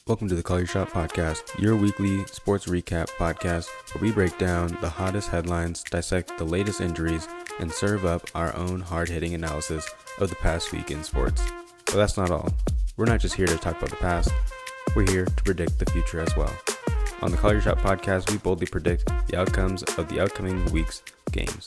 Welcome to the Call Your Shot podcast, your weekly sports recap podcast where we break down the hottest headlines, dissect the latest injuries, and serve up our own hard-hitting analysis of the past week in sports. But that's not all. We're not just here to talk about the past, we're here to predict the future as well. On the Call Your Shot podcast, we boldly predict the outcomes of the upcoming week's games.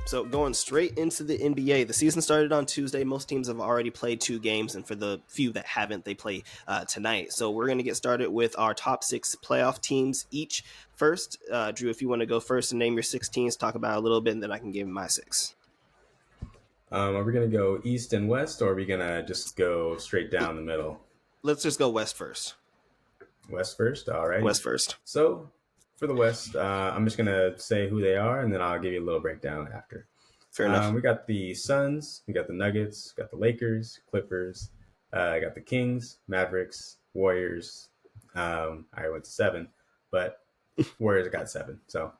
So going straight into the NBA, the season started on Tuesday. Most teams have already played 2 games, and for the few that haven't, they play tonight. So we're going to get started with our top 6 playoff teams each. First, Drew, if you want to go first and name your 6 teams, talk about it a little bit, and then I can give my 6. Are we going to go East and West, or are we going to just go straight down the middle? Let's just go West first. West first? All right. West first. So for the West, I'm just going to say who they are, and then I'll give you a little breakdown after. Fair enough. We got the Suns, we got the Nuggets, got the Lakers, Clippers, got the Kings, Mavericks, Warriors. I went to 7, but Warriors got 7. So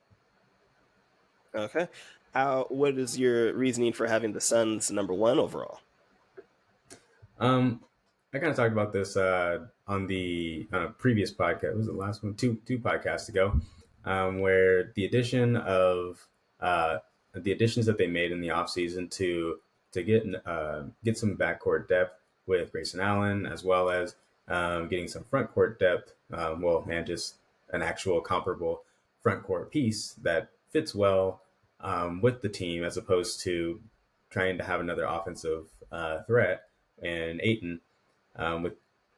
okay. What is your reasoning for having the Suns number 1 overall? I kind of talked about this on the previous podcast. What was the last one? Two podcasts ago, where the additions that they made in the offseason to get some backcourt depth with Grayson Allen, as well as getting some front court depth, and just an actual comparable front court piece that fits well with the team, as opposed to trying to have another offensive threat and Ayton.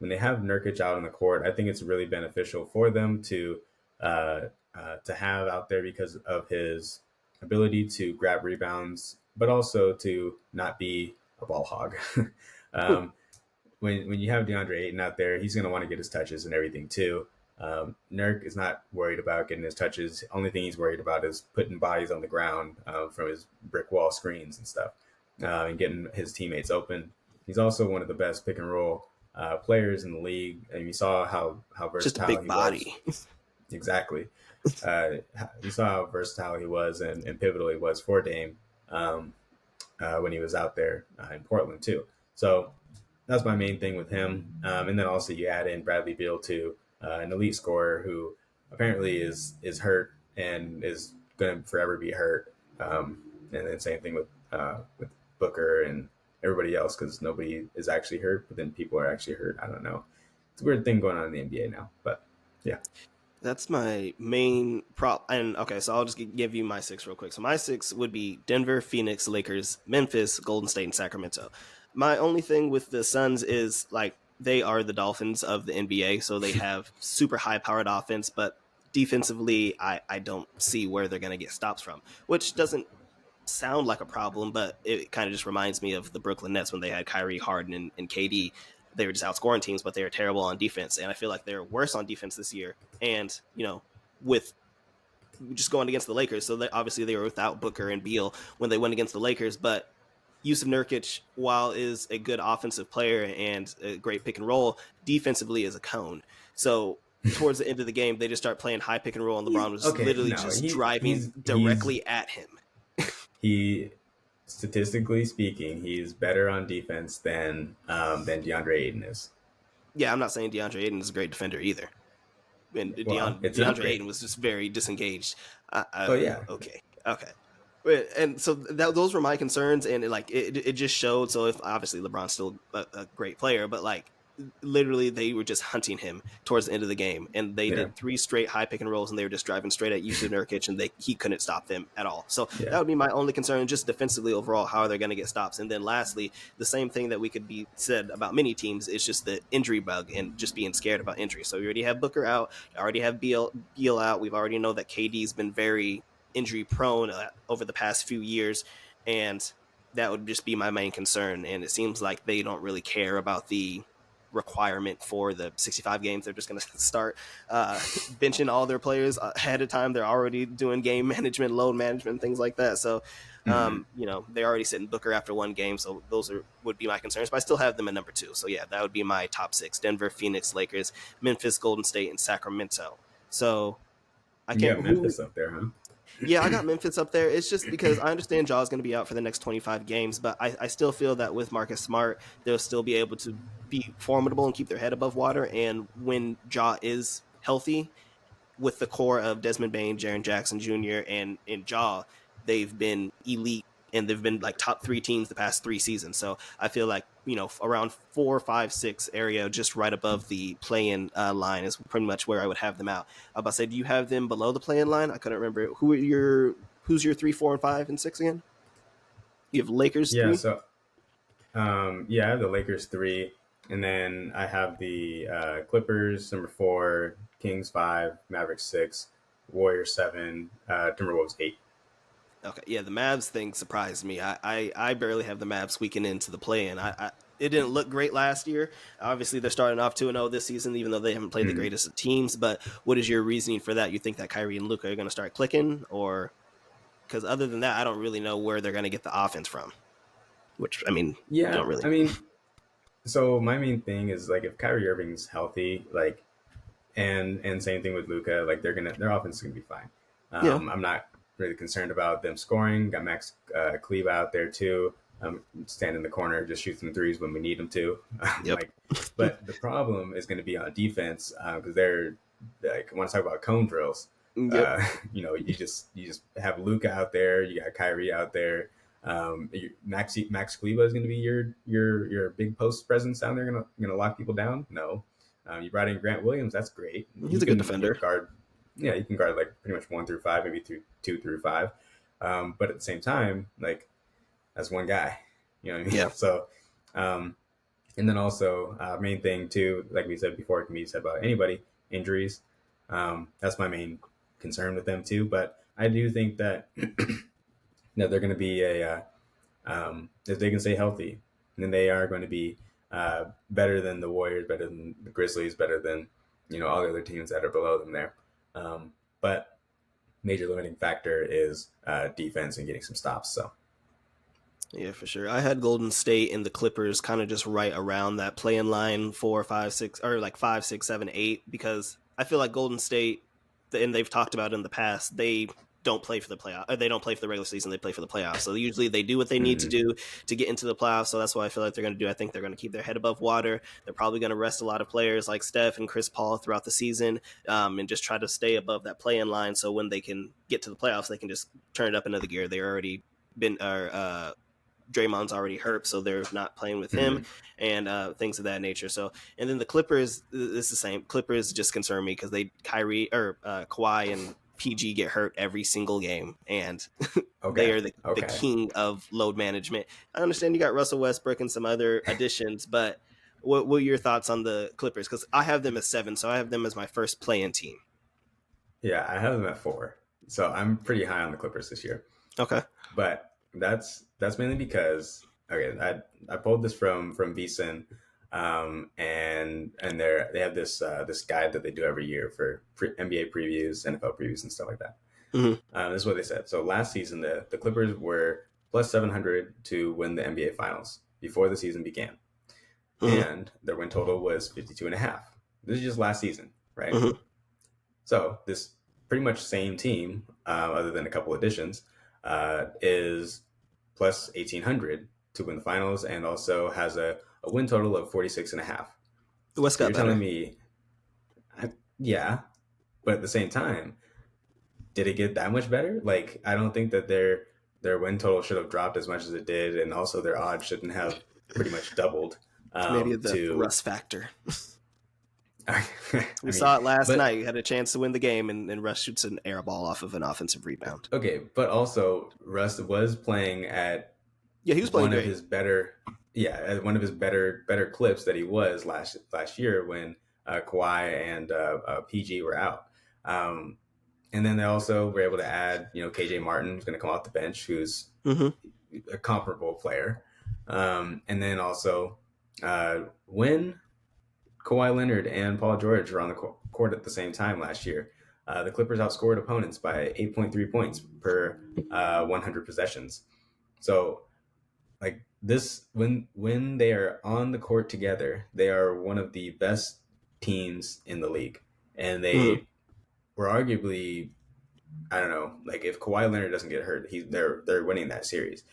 When they have Nurkic out on the court, I think it's really beneficial for them to have out there because of his ability to grab rebounds, but also to not be a ball hog. When you have DeAndre Ayton out there, he's going to want to get his touches and everything too. Nurk is not worried about getting his touches. Only thing he's worried about is putting bodies on the ground from his brick wall screens and stuff, and getting his teammates open. He's also one of the best pick and roll players in the league, and you saw how versatile Just a big body. Was. Exactly. You saw how versatile he was and pivotal he was for Dame when he was out there in Portland too. So that's my main thing with him. And then also you add in Bradley Beal too, an elite scorer who apparently is hurt and is going to forever be hurt. And then same thing with Booker and everybody else, because nobody is actually hurt, but then people are actually hurt. I don't know. It's a weird thing going on in the NBA now, but yeah. That's my main prop. And okay, so I'll just give you my 6 real quick. So my 6 would be Denver, Phoenix, Lakers, Memphis, Golden State, and Sacramento. My only thing with the Suns is, like, they are the Dolphins of the NBA, so they have super high-powered offense, but defensively, I don't see where they're going to get stops from, which doesn't sound like a problem, but it kind of just reminds me of the Brooklyn Nets when they had Kyrie, Harden, and KD. They were just outscoring teams, but they were terrible on defense. And I feel like they're worse on defense this year. And, with just going against the Lakers, so obviously they were without Booker and Beal when they went against the Lakers. But Yusuf Nurkic, while is a good offensive player and a great pick and roll, defensively is a cone. So towards the end of the game, they just start playing high pick and roll, and LeBron was driving directly at him. Statistically speaking, he's better on defense than DeAndre Ayton is. Yeah, I'm not saying DeAndre Ayton is a great defender either. And DeAndre Ayton was just very disengaged. Yeah. Okay. And so those were my concerns, and it just showed. So if obviously LeBron's still a great player, but literally they were just hunting him towards the end of the game, and they did 3 straight high pick and rolls, and they were just driving straight at Yusuf Nurkic, and he couldn't stop them at all. So that would be my only concern, just defensively overall. How are they going to get stops? And then lastly, the same thing that we could be said about many teams is just the injury bug and just being scared about injury. So we already have Booker out, already have Beal out. We've already know that KD's been very injury prone over the past few years, and that would just be my main concern. And it seems like they don't really care about the requirement for the 65 games. They're just going to start benching all their players ahead of time. They're already doing game management, load management, things like that. So they're already sitting Booker after 1 game. So those would be my concerns, but I still have them at number 2. So yeah, that would be my top 6: Denver, Phoenix, Lakers, Memphis, Golden State, and Sacramento. So I can't. Memphis up there, huh? Yeah, I got Memphis up there. It's just because I understand Jaw's going to be out for the next 25 games, but I still feel that with Marcus Smart, they'll still be able to be formidable and keep their head above water. And when Jaw is healthy, with the core of Desmond Bain, Jaren Jackson Jr., and Jaw, they've been elite and they've been like top 3 teams the past 3 seasons. So I feel like, around 4, 5, 6 area, just right above the play-in line is pretty much where I would have them out. I was about to say, do you have them below the play-in line? I couldn't remember. Who's your 3, 4, and 5 and 6 again? You have Lakers Yeah, 3. so yeah, I have the Lakers 3, and then I have the Clippers number 4, Kings 5, Mavericks 6, Warriors 7, Timberwolves 8. Okay, yeah, the Mavs thing surprised me. I barely have the Mavs squeaking into the play-in. It didn't look great last year. Obviously, they're starting off 2-0 this season, even though they haven't played the greatest of teams. But what is your reasoning for that? You think that Kyrie and Luka are going to start clicking, or because other than that, I don't really know where they're going to get the offense from. Which I mean, Yeah, don't really. I mean, so my main thing is like if Kyrie Irving's healthy, like, and same thing with Luka, like their offense is gonna be fine. Yeah, I'm not really concerned about them scoring. Got Max Kleba out there too. Stand in the corner, just shoot some threes when we need them to. yep, Like, but the problem is going to be on defense because they're like, I want to talk about cone drills. yep. You just have Luka out there. You got Kyrie out there. Max Kleba is going to be your big post presence down there. Gonna lock people down. No, you brought in Grant Williams. That's great. He's a good defender. Guard. Yeah, you can guard like pretty much 1 through 5, maybe 2 through 5. But at the same time, like that's one guy. You know what I mean? Yeah. So, and then also main thing too, like we said before, it can be said about anybody, injuries. That's my main concern with them too. But I do think that they're going to be if they can stay healthy, then they are going to be better than the Warriors, better than the Grizzlies, better than all the other teams that are below them there. But major limiting factor is defense and getting some stops. So. Yeah, for sure. I had Golden State and the Clippers kind of just right around that play-in line 4, 5, 6, or like 5, 6, 7, 8, because I feel like Golden State, and they've talked about it in the past, they don't play for the playoff. They don't play for the regular season. They play for the playoffs. So usually they do what they need to do to get into the playoffs. So that's what I feel like they're going to do. I think they're going to keep their head above water. They're probably going to rest a lot of players like Steph and Chris Paul throughout the season, and just try to stay above that play-in line. So when they can get to the playoffs, they can just turn it up another gear. They're already been Draymond's already hurt, so they're not playing with him, and things of that nature. So, and then the Clippers, it's the same. Clippers just concern me because Kawhi and PG get hurt every single game, and they are the king of load management. I understand you got Russell Westbrook and some other additions, but what are your thoughts on the Clippers? Because I have them as 7, so I have them as my first play-in team. Yeah, I have them at 4, so I'm pretty high on the Clippers this year. Okay, but that's mainly because I pulled this from VSiN, and they have this guide that they do every year for NBA previews, NFL previews, and stuff like that. This is what they said. So last season, the Clippers were plus 700 to win the NBA Finals before the season began, and their win total was 52.5. This is just last season, right? So this pretty much same team, other than a couple additions, is plus 1,800 to win the finals, and also has a win total of 46.5. The West got better. Telling me, yeah, but at the same time, did it get that much better? Like, I don't think that their win total should have dropped as much as it did, and also their odds shouldn't have pretty much doubled. Maybe the Russ factor. We saw it last night. You had a chance to win the game, and Russ shoots an air ball off of an offensive rebound. Okay, but also Russ was playing at he was playing one of his better clips that he was last year when Kawhi and PG were out. And then they also were able to add, KJ Martin, who's going to come off the bench, who's a comparable player. And then also when Kawhi Leonard and Paul George were on the court at the same time last year, the Clippers outscored opponents by 8.3 points per 100 possessions. So, like this, when they are on the court together, they are one of the best teams in the league, and they were arguably I don't know, like if Kawhi Leonard doesn't get hurt, they're winning that series.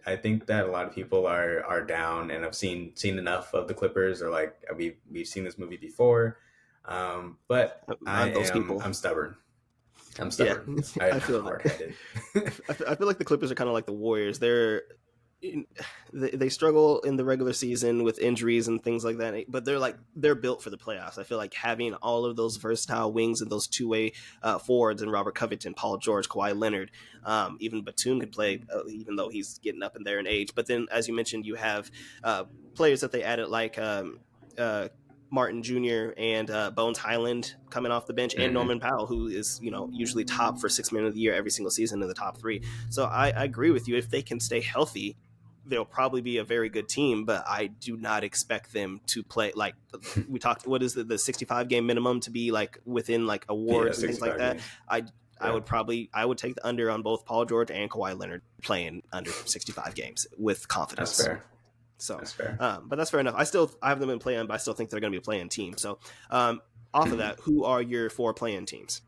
I think that a lot of people are down and have seen enough of the Clippers, or like we've seen this movie before. But Those people. I'm stubborn. I'm Yeah, stubborn. I'm I feel hard that. headed. I feel like the Clippers are kind of like the Warriors. They struggle in the regular season with injuries and things like that, but they're built for the playoffs. I feel like having all of those versatile wings and those two-way forwards and Robert Covington, Paul George, Kawhi Leonard, even Batum could play, even though he's getting up in there in age. But then, as you mentioned, you have players that they added like uh, Martin Jr. and Bones Highland coming off the bench, and Mm-hmm. Norman Powell, who is usually top for 6 man of the year every single season in the top three. So I agree with you. If they can stay healthy, they'll probably be a very good team. But I do not expect them to play like we talked. What is the 65 game minimum to be like within like Yeah, awards and things like 65 that? games. I Yeah, would take the under on both Paul George and Kawhi Leonard playing under 65 games with that's confidence. fair. So, That's fair. but that's fair enough. I have them in play-in, but I still think they're going to be a play-in team. So, off of that, who are your 4 play-in teams?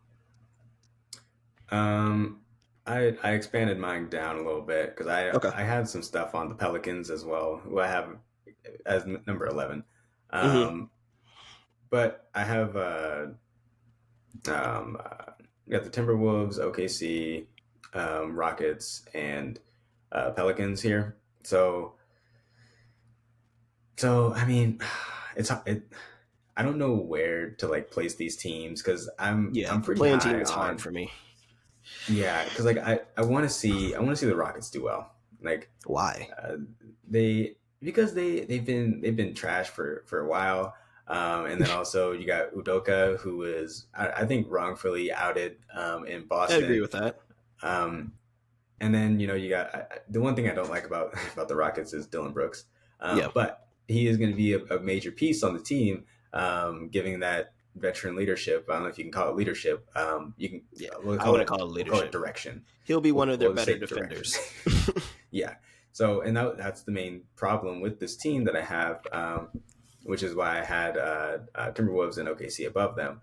Um, I expanded mine down a little bit because Okay. I had some stuff on the Pelicans as well, who I have as number 11. Mm-hmm. Um, but I have um, uh, got the Timberwolves, OKC, Rockets, and Pelicans here. So I mean, it. I don't know where to like place these teams because Yeah, I'm pretty play-in team high is hard on. for me. Yeah, because like I want to see the Rockets do well. Like Why? uh, they because they've been trash for a while. And then also you got Udoka, who is I think wrongfully outed in I agree Boston. with that. Um, and then you got the one thing I don't like about about the Rockets is Dillon Brooks, Yeah, but he is going to be a major piece on the team, giving that veteran leadership. I don't know if you can call it leadership. You can yeah. we'll I call wouldn't it call it we'll call it leadership. direction. He'll be one of their We'll better say direction. defenders. Yeah. So and that's the main problem with this team that I have, which is why I had Timberwolves and OKC above them.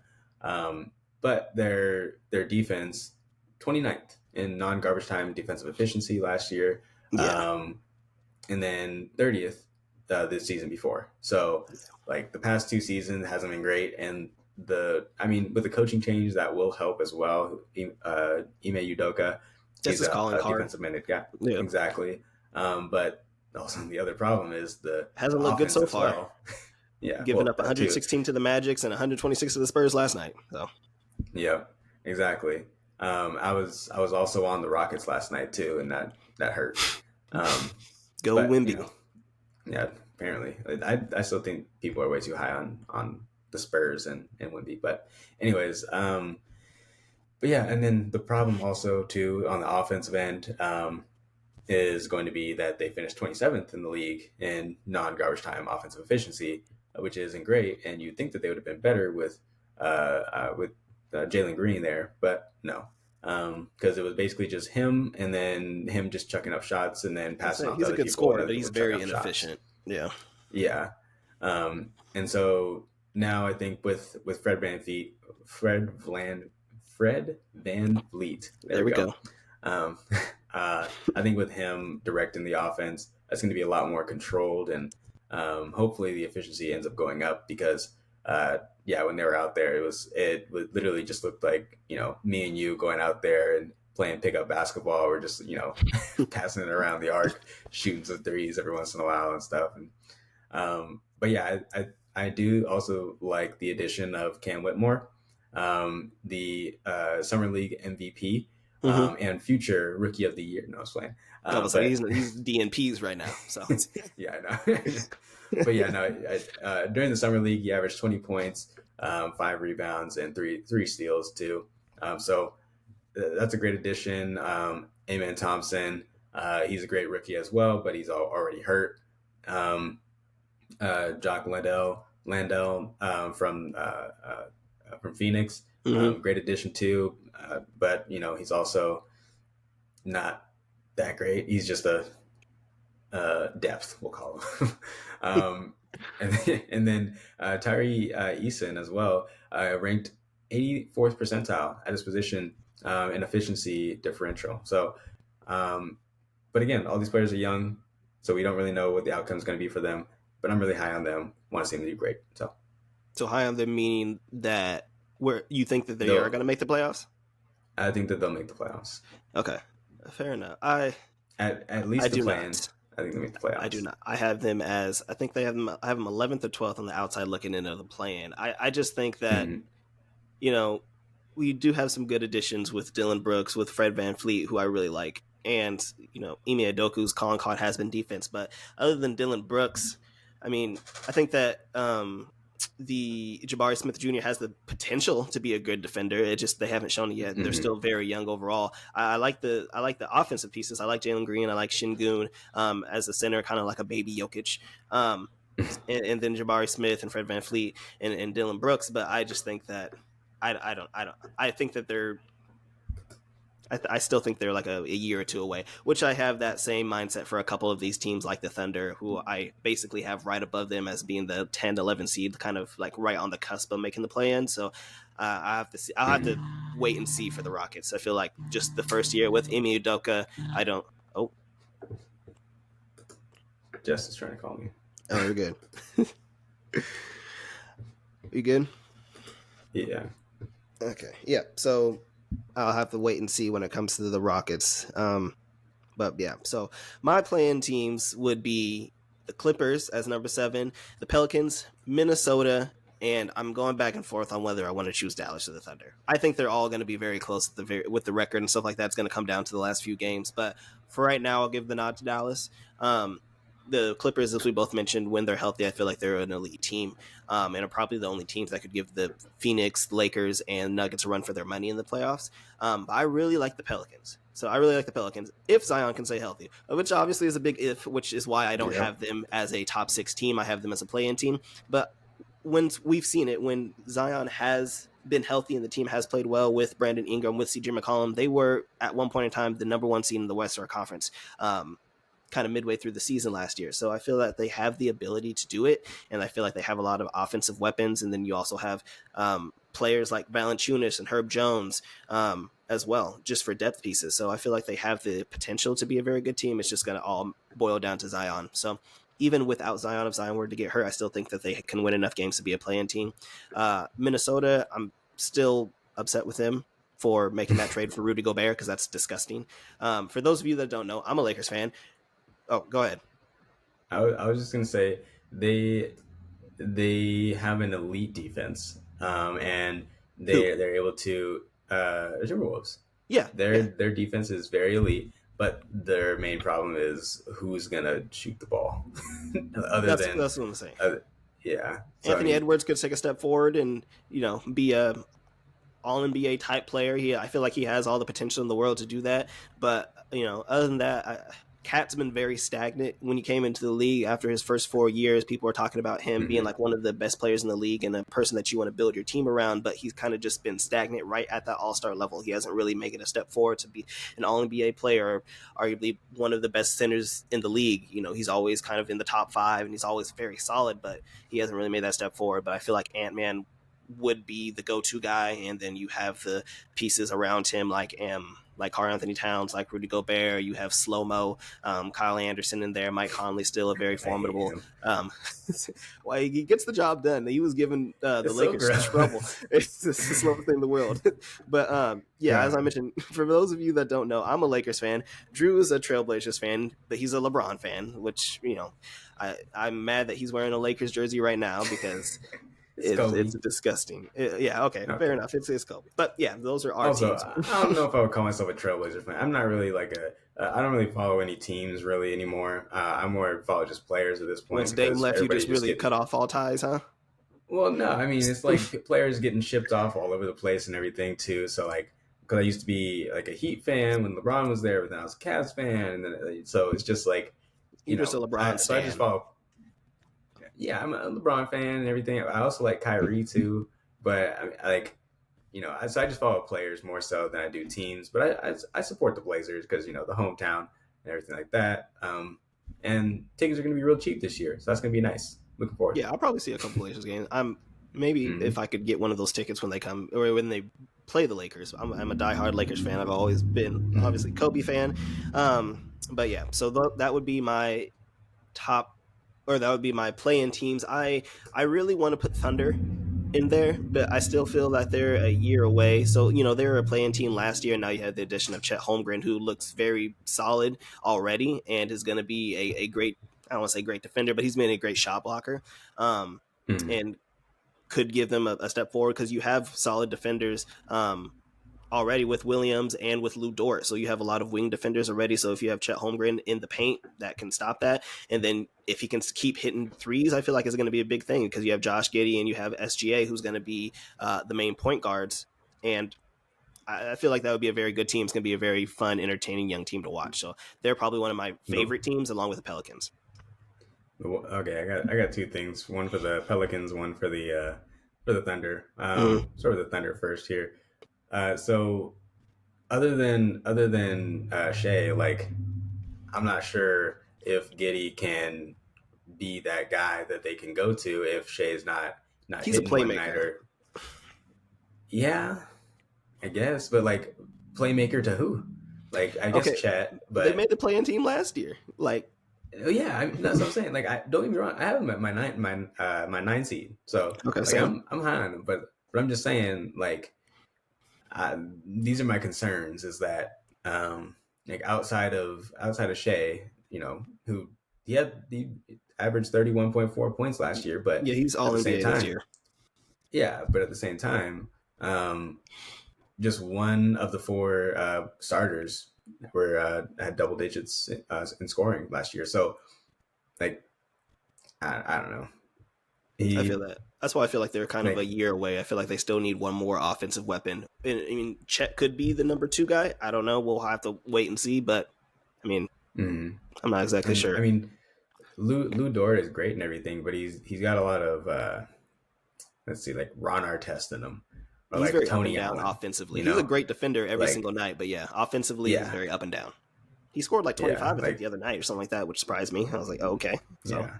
But their defense 29th in non-garbage time defensive efficiency last year, Yeah, um, and then 30th this season before. So like the past 2 seasons hasn't been great, and I mean with the coaching change that will help as well. Ime Udoka, that's he's his calling a card. defensive minded guy, Yeah, exactly. But also the other problem is the hasn't looked good offense so as far. well. Yeah, Giving well up that too. 116 to the Magics and 126 to the Spurs last night. So Yeah, exactly. I was also on the Rockets last night too, and that hurt. Um, go but Wimby. yeah, apparently, I still think people are way too high on the Spurs and Wemby. But anyways, but yeah, and then the problem also too on the offensive end is going to be that they finished 27th in the league in non-garbage time offensive efficiency, which isn't great. And you'd think that they would have been better with Jalen Green there, but no, because it was basically just him and then him just chucking up shots and then I passing say off to he's a other good people, and scorer, other but he's people chucking very up shots. inefficient. Yeah, Yeah, and so now I think with Fred Van Vliet. There there we we go. go. Um, I think with him directing the offense, that's going to be a lot more controlled, and hopefully the efficiency ends up going up because, yeah, when they were out there, literally just looked like me and you going out there and playing pickup basketball, or just passing it around the arc, shooting some threes every once in a while and stuff. And but yeah, I do also like the addition of Cam Whitmore, the Summer League MVP, Mm-hmm. and future Rookie of the Year. No, I was playing. I was like, But he's DNPs right now. So yeah, I know. But yeah, no. During the Summer League, he averaged 20 points, 5 rebounds, and three steals too. So that's a great addition. Amen Thompson, he's a great rookie as well, but he's already hurt. Um, Jock Landell from Phoenix, mm-hmm. great addition too. But he's also not that great. He's just a depth, we'll call him. And then Tyree Eason as well, ranked 84th percentile at his position and efficiency differential. So, but again, all these players are young, so we don't really know what the outcome is going to be for them. But I'm really high on them. Want to see them do great. So high on them meaning that where you think that they are They'll, going to make the playoffs? I think that they'll make the playoffs. Okay, fair enough. At I least the do play-in. not. I think they make the playoffs. I do not. I have them as I think they have them. I have them 11th or 12th on the outside looking into the play-in. I just think that you know we do have some good additions with Dillon Brooks, with Fred VanVleet, who I really like, and Ime Adoku's calling card has been defense. But other than Dillon Brooks, I mean, I think that the Jabari Smith Jr. has the potential to be a good defender. It just they haven't shown it yet. They're still very young overall. I like the offensive pieces. I like Jalen Green. I like Şengün as a center, kind of like a baby Jokic. And then Jabari Smith and Fred VanVleet and Dillon Brooks. But I just think that I think that they're. I still think they're like a year or two away, which I have that same mindset for a couple of these teams like the Thunder, who I basically have right above them as being the 10 11 seed, kind of like right on the cusp of making the play-in. So I have to see. I'll have to wait and see for the Rockets. I feel like just the first year with Ime Udoka, I don't. Oh, Jess is trying to call me. oh, you're good. You good? Yeah. Okay. Yeah. So I'll have to wait and see when it comes to the Rockets. But yeah, so my play-in teams would be the Clippers as number 7, the Pelicans, Minnesota, and I'm going back and forth on whether I want to choose Dallas or the Thunder. I think they're all going to be very close with the record and stuff like that. It's going to come down to the last few games. But for right now, I'll give the nod to Dallas. The Clippers, as we both mentioned, when they're healthy, I feel like they're an elite team, and are probably the only teams that could give the Phoenix, Lakers, and Nuggets a run for their money in the playoffs. But I really like the Pelicans. So I really like the Pelicans if Zion can stay healthy, which obviously is a big if, which is why I don't have them as a top 6 team. I have them as a play-in team. But when we've seen it, when Zion has been healthy and the team has played well with Brandon Ingram, with CJ McCollum, they were at one point in time the number 1 seed in the Western Conference. Kind of midway through the season last year. So I feel that they have the ability to do it, and I feel like they have a lot of offensive weapons, and then you also have players like Valanciunas and Herb Jones as well, just for depth pieces. So I feel like they have the potential to be a very good team. It's just going to all boil down to Zion. So even without Zion, if Zion were to get hurt, I still think that they can win enough games to be a play-in team. Minnesota, I'm still upset with them for making that trade for Rudy Gobert, because that's disgusting. For those of you that don't know, I'm a Lakers fan. Oh, go ahead. I was just gonna say they have an elite defense, and they're able to Timberwolves. Yeah, their defense is very elite, but their main problem is who's gonna shoot the ball. That's what I'm saying. Yeah, so, Anthony Edwards could take a step forward and be a all NBA type player. I feel like he has all the potential in the world to do that. But other than that, Cat's been very stagnant. When he came into the league after his first 4 years, people were talking about him being like one of the best players in the league and a person that you want to build your team around, but he's kind of just been stagnant right at that all-star level. He hasn't really made it a step forward to be an all-NBA player, arguably one of the best centers in the league. He's always kind of in the top 5, and he's always very solid, but he hasn't really made that step forward. But I feel like Ant-Man would be the go-to guy, and then you have the pieces around him like Karl Anthony Towns, like Rudy Gobert. You have Slow-Mo, Kyle Anderson in there. Mike Conley still a very formidable. Well, he gets the job done. He was giving the Lakers trouble. It's the slowest thing in the world. But as I mentioned, for those of you that don't know, I'm a Lakers fan. Drew is a Trailblazers fan, but he's a LeBron fan, which I'm mad that he's wearing a Lakers jersey right now because. It's disgusting. Okay, fair enough. It's Kobe. But yeah, those are our teams. I don't know if I would call myself a Trailblazers fan. I'm not really I don't really follow any teams really anymore. I more follow just players at this point. Once Dame left, you just really cut off all ties, huh? Well, no. I mean, it's like players getting shipped off all over the place and everything too. So because I used to be like a Heat fan when LeBron was there, but then I was a Cavs fan, and then so it's just like you're just a LeBron fan. So I just follow. Yeah, I'm a LeBron fan and everything. I also like Kyrie too, but so I just follow players more so than I do teams. But I support the Blazers because the hometown and everything like that. And tickets are going to be real cheap this year, so that's going to be nice. Looking forward. Yeah, I'll probably see a couple Blazers games. I'm Maybe if I could get one of those tickets when they come or when they play the Lakers. I'm a diehard Lakers fan. I've always been obviously Kobe fan. But yeah, so that would be my top, or that would be my play-in teams. I really want to put Thunder in there, but I still feel that they're a year away. So, they were a play-in team last year, and now you have the addition of Chet Holmgren, who looks very solid already and is going to be a great, I don't want to say great defender, but he's been a great shot blocker, and could give them a step forward because you have solid defenders already with Williams and with Lou Dort. So you have a lot of wing defenders already. So if you have Chet Holmgren in the paint, that can stop that. And then if he can keep hitting threes, I feel like it's going to be a big thing because you have Josh Giddey and you have SGA, who's going to be the main point guards. And I feel like that would be a very good team. It's going to be a very fun, entertaining young team to watch. So they're probably one of my favorite teams, along with the Pelicans. Okay, I got two things. One for the Pelicans, one for the Thunder. Start with the Thunder first here. So other than Shea, like, I'm not sure if Giddey can be that guy that they can go to if Shea's not He's a hitting one playmaker. nighter. Yeah, I guess, but like, playmaker to who? Like, I guess Chet. But they made the play-in team last year. Like, yeah, that's what I'm saying. Like, don't get me wrong, I have him at my 9 seed. So I'm high on him, but I'm just saying, like, these are my concerns. Is that like outside of Shea, who he averaged 31.4 points last year, but yeah, he's all NBA this year. Yeah, but at the same time, just one of the four starters had double digits in scoring last year. So, like, I don't know. I feel that. That's why I feel like they're kind of a year away. I feel like they still need one more offensive weapon. And, I mean, Chet could be the number 2 guy. I don't know. We'll have to wait and see. But, I mean, I'm not exactly sure. I mean, Lou Dort is great and everything, but he's got a lot of let's see, like Ron Artest in him. Or he's like very Tony up and down Allen, offensively. He's a great defender every single night. But yeah, offensively, he's very up and down. He scored like 25, I think, the other night or something like that, which surprised me. I was like, oh, okay. So. Yeah.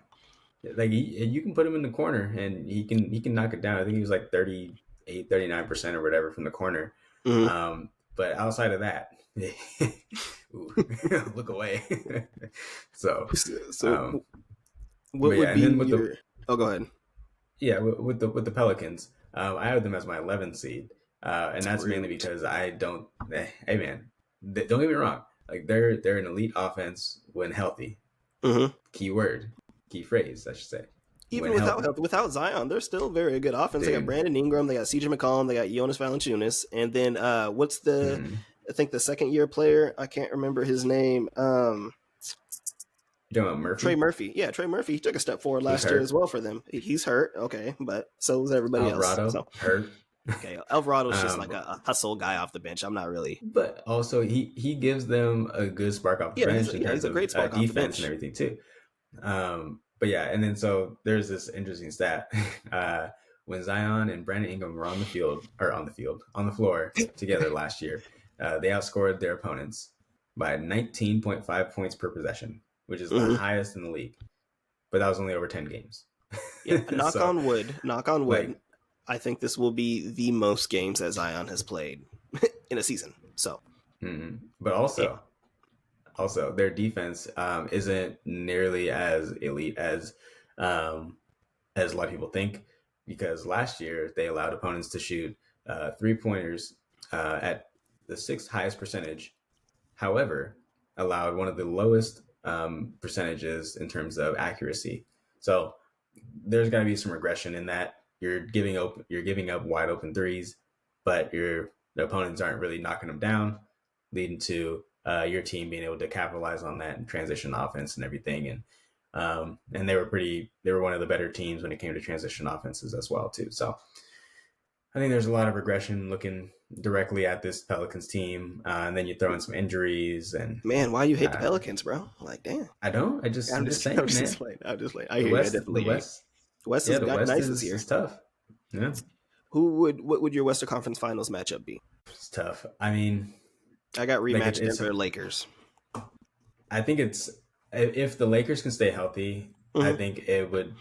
Like, you can put him in the corner and he can knock it down. I think he was like 38, 39% or whatever from the corner. But outside of that, look away. So what would be your... Oh, go ahead. Yeah, with the Pelicans, I have them as my 11th seed, and that's mainly because I don't. Hey man, don't get me wrong. Like, they're an elite offense when healthy. Key phrase, I should say. Even without Zion, they're still very good offense. They got Brandon Ingram, they got CJ McCollum, they got Jonas Valanciunas, and then what's the I think the second year player? I can't remember his name. You talking about Murphy? Trey Murphy. Yeah, Trey Murphy. He took a step forward last year as well for them. He's hurt, okay, but so is everybody Alvarado, else. So. Hurt. Okay, Alvarado's just like a hustle guy off the bench. I'm not really. But also, he gives them a good spark off the bench in terms he's a great spark of defense and everything too. But yeah, and then so there's this interesting stat. When Zion and Brandon Ingram were on the floor together last year, they outscored their opponents by 19.5 points per possession, which is the highest in the league. But that was only over 10 games. Yeah, knock on wood. Like, I think this will be the most games that Zion has played in a season. So, but also their defense isn't nearly as elite as a lot of people think, because last year they allowed opponents to shoot 3-pointers at the 6th highest percentage. However, allowed one of the lowest percentages in terms of accuracy. So there's got to be some regression in that. You're giving up wide open threes, but the opponents aren't really knocking them down, leading to your team being able to capitalize on that and transition offense and everything. And they were one of the better teams when it came to transition offenses as well too. So I think there's a lot of regression looking directly at this Pelicans team, and then you throw in some injuries. And man, why you hate the Pelicans, bro? Like, damn. I don't. I'm just saying, I'm just playing. I hear you. Definitely. The West is nice this year. It's tough. Yeah. What would your Western Conference Finals matchup be? It's tough. I mean, I got rematch Denver Lakers. I think if the Lakers can stay healthy, I think it'd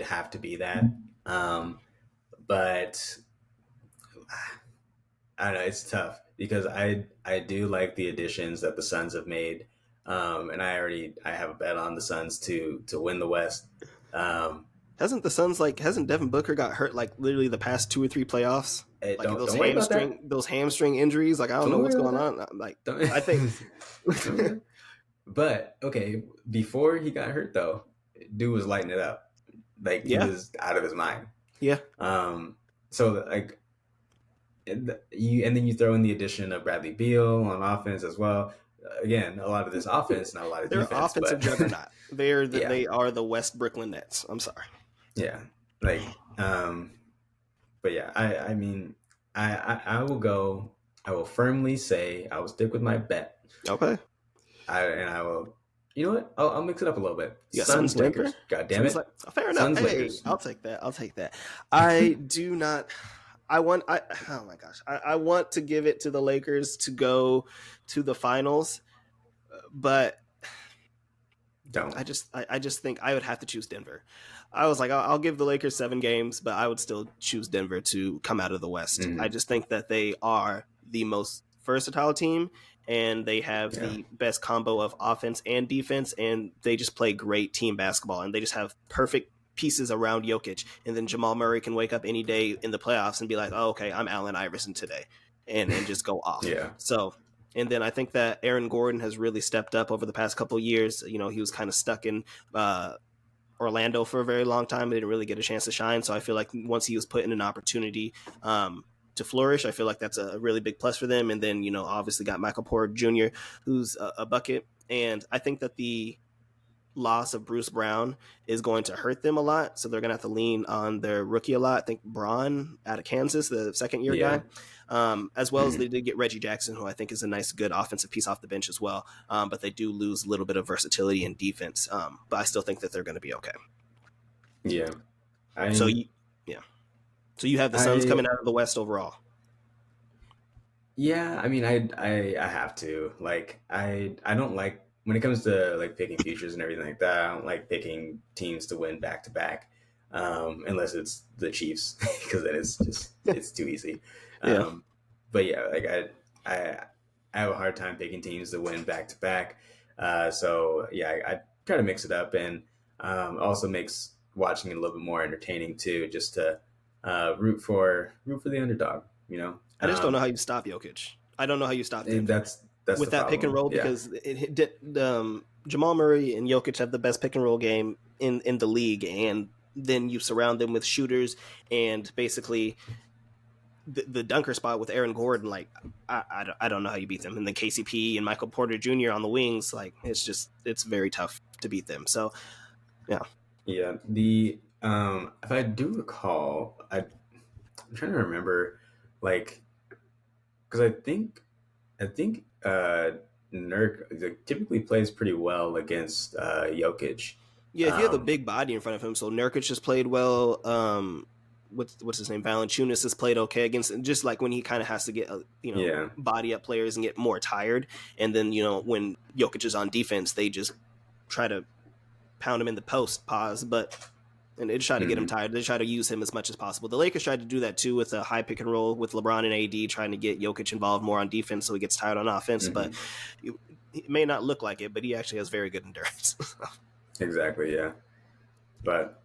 have to be that. But I don't know, it's tough because I do like the additions that the Suns have made, and I have a bet on the Suns to win the West. Um, Hasn't Devin Booker got hurt like literally the past 2 or 3 playoffs? Like don't worry about that. those hamstring injuries. Like I don't Don't know worry what's about going that. on. Like Don't, I think don't worry. But okay, before he got hurt though, dude was lighting it up. Like he yeah, was out of his mind. yeah. Um, so like and then you throw in the addition of Bradley Beal on offense as well. Again, a lot of this offense, not a lot of They're an defense, offensive but juggernaut. yeah, They are the West Brooklyn Nets. I'm sorry. yeah. Like, but yeah, I mean, I will go. I will firmly say I will stick with my bet. Okay. I will. You know what? I'll mix it up a little bit. You got Suns Suns Denver. Lakers. God damn Suns it. like fair enough. Suns Hey, Lakers. I'll take that. I'll take that. I do not. I want. I oh my gosh. I want to give it to the Lakers to go to the finals, but Don't. I just think I would have to choose Denver. I was like, I'll give the Lakers 7 games, but I would still choose Denver to come out of the West. I Mm-hmm. just think that they are the most versatile team, and they have Yeah. the best combo of offense and defense, and they just play great team basketball, and they just have perfect pieces around Jokic. And then Jamal Murray can wake up any day in the playoffs and be like, oh, okay, I'm Allen Iverson today, and just go off. Yeah. So and then I think that Aaron Gordon has really stepped up over the past couple of years. You know, he was kind of stuck in Orlando for a very long time. They didn't really get a chance to shine. So I feel like once he was put in an opportunity to flourish, I feel like that's a really big plus for them. And then, you know, obviously got Michael Porter Jr., who's a bucket. And I think that the loss of Bruce Brown is going to hurt them a lot. So they're going to have to lean on their rookie a lot. I think Braun out of Kansas, the second year Yeah. guy, as well as Mhm. they did get Reggie Jackson, who I think is a nice, good offensive piece off the bench as well. But they do lose a little bit of versatility in defense. But I still think that they're going to be okay. Yeah. So, I yeah. So you have the Suns I coming out of the West overall. Yeah, I mean, I have to. Like, I don't like when it comes to like picking futures and everything like that. I don't like picking teams to win back to back, unless it's the Chiefs, because then it's too easy. Yeah. But yeah, like I I have a hard time picking teams to win back to back. So yeah, I try to mix it up, and also makes watching it a little bit more entertaining too, just to root for the underdog. You know. I just don't know how you stop Jokic. I don't know how you stop Denver That's with the that pick and problem. roll Yeah. because Jamal Murray and Jokic have the best pick and roll game in the league, and then you surround them with shooters and basically the dunker spot with Aaron Gordon. Like I don't know how you beat them, and then KCP and Michael Porter Jr. on the wings. Like it's very tough to beat them. So yeah, Yeah. The if I do recall, I'm trying to remember, like, because I think Nurk like, typically plays pretty well against Jokic. yeah. If you have a Um, big body in front of him, so Nurkic just played well. What's his name? Valanciunas has played okay against, just like when he kind of has to get yeah. body up players and get more tired, and then when Jokic is on defense, they just try to pound him in the post. And they try to get him Hmm. tired. They try to use him as much as possible. The Lakers tried to do that too with a high pick and roll with LeBron and AD, trying to get Jokic involved more on defense so he gets tired on offense. But Hmm. it may not look like it, but he actually has very good endurance. Exactly. Yeah. But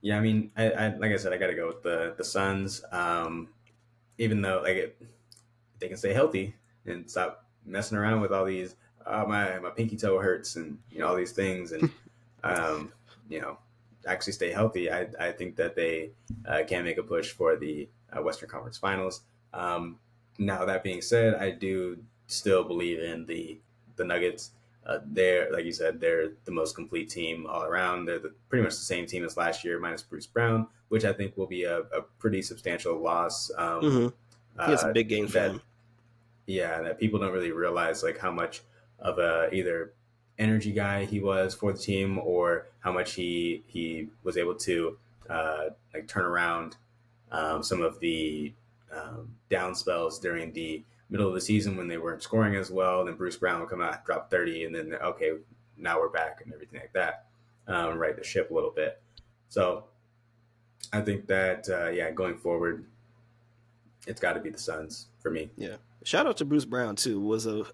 yeah, I mean, I like I said, I got to go with the Suns. Even though they can stay healthy and stop messing around with all these. My pinky toe hurts, and all these things, and um, you know actually stay healthy. I think that they can make a push for the Western Conference Finals. Now that being said, I do still believe in the Nuggets. They're like you said, they're the most complete team all around. They're pretty much the same team as last year, minus Bruce Brown, which I think will be a pretty substantial loss. Mm-hmm. He has a Uh, big game for that them. Yeah, that people don't really realize like how much of a either energy guy he was for the team, or how much he was able to like turn around some of the down spells during the middle of the season when they weren't scoring as well. Then Bruce Brown would come out, drop 30, and then okay, now we're back and everything like that. Right the ship a little bit. So I think that going forward, it's got to be the Suns for me. Yeah. Shout out to Bruce Brown too. Was a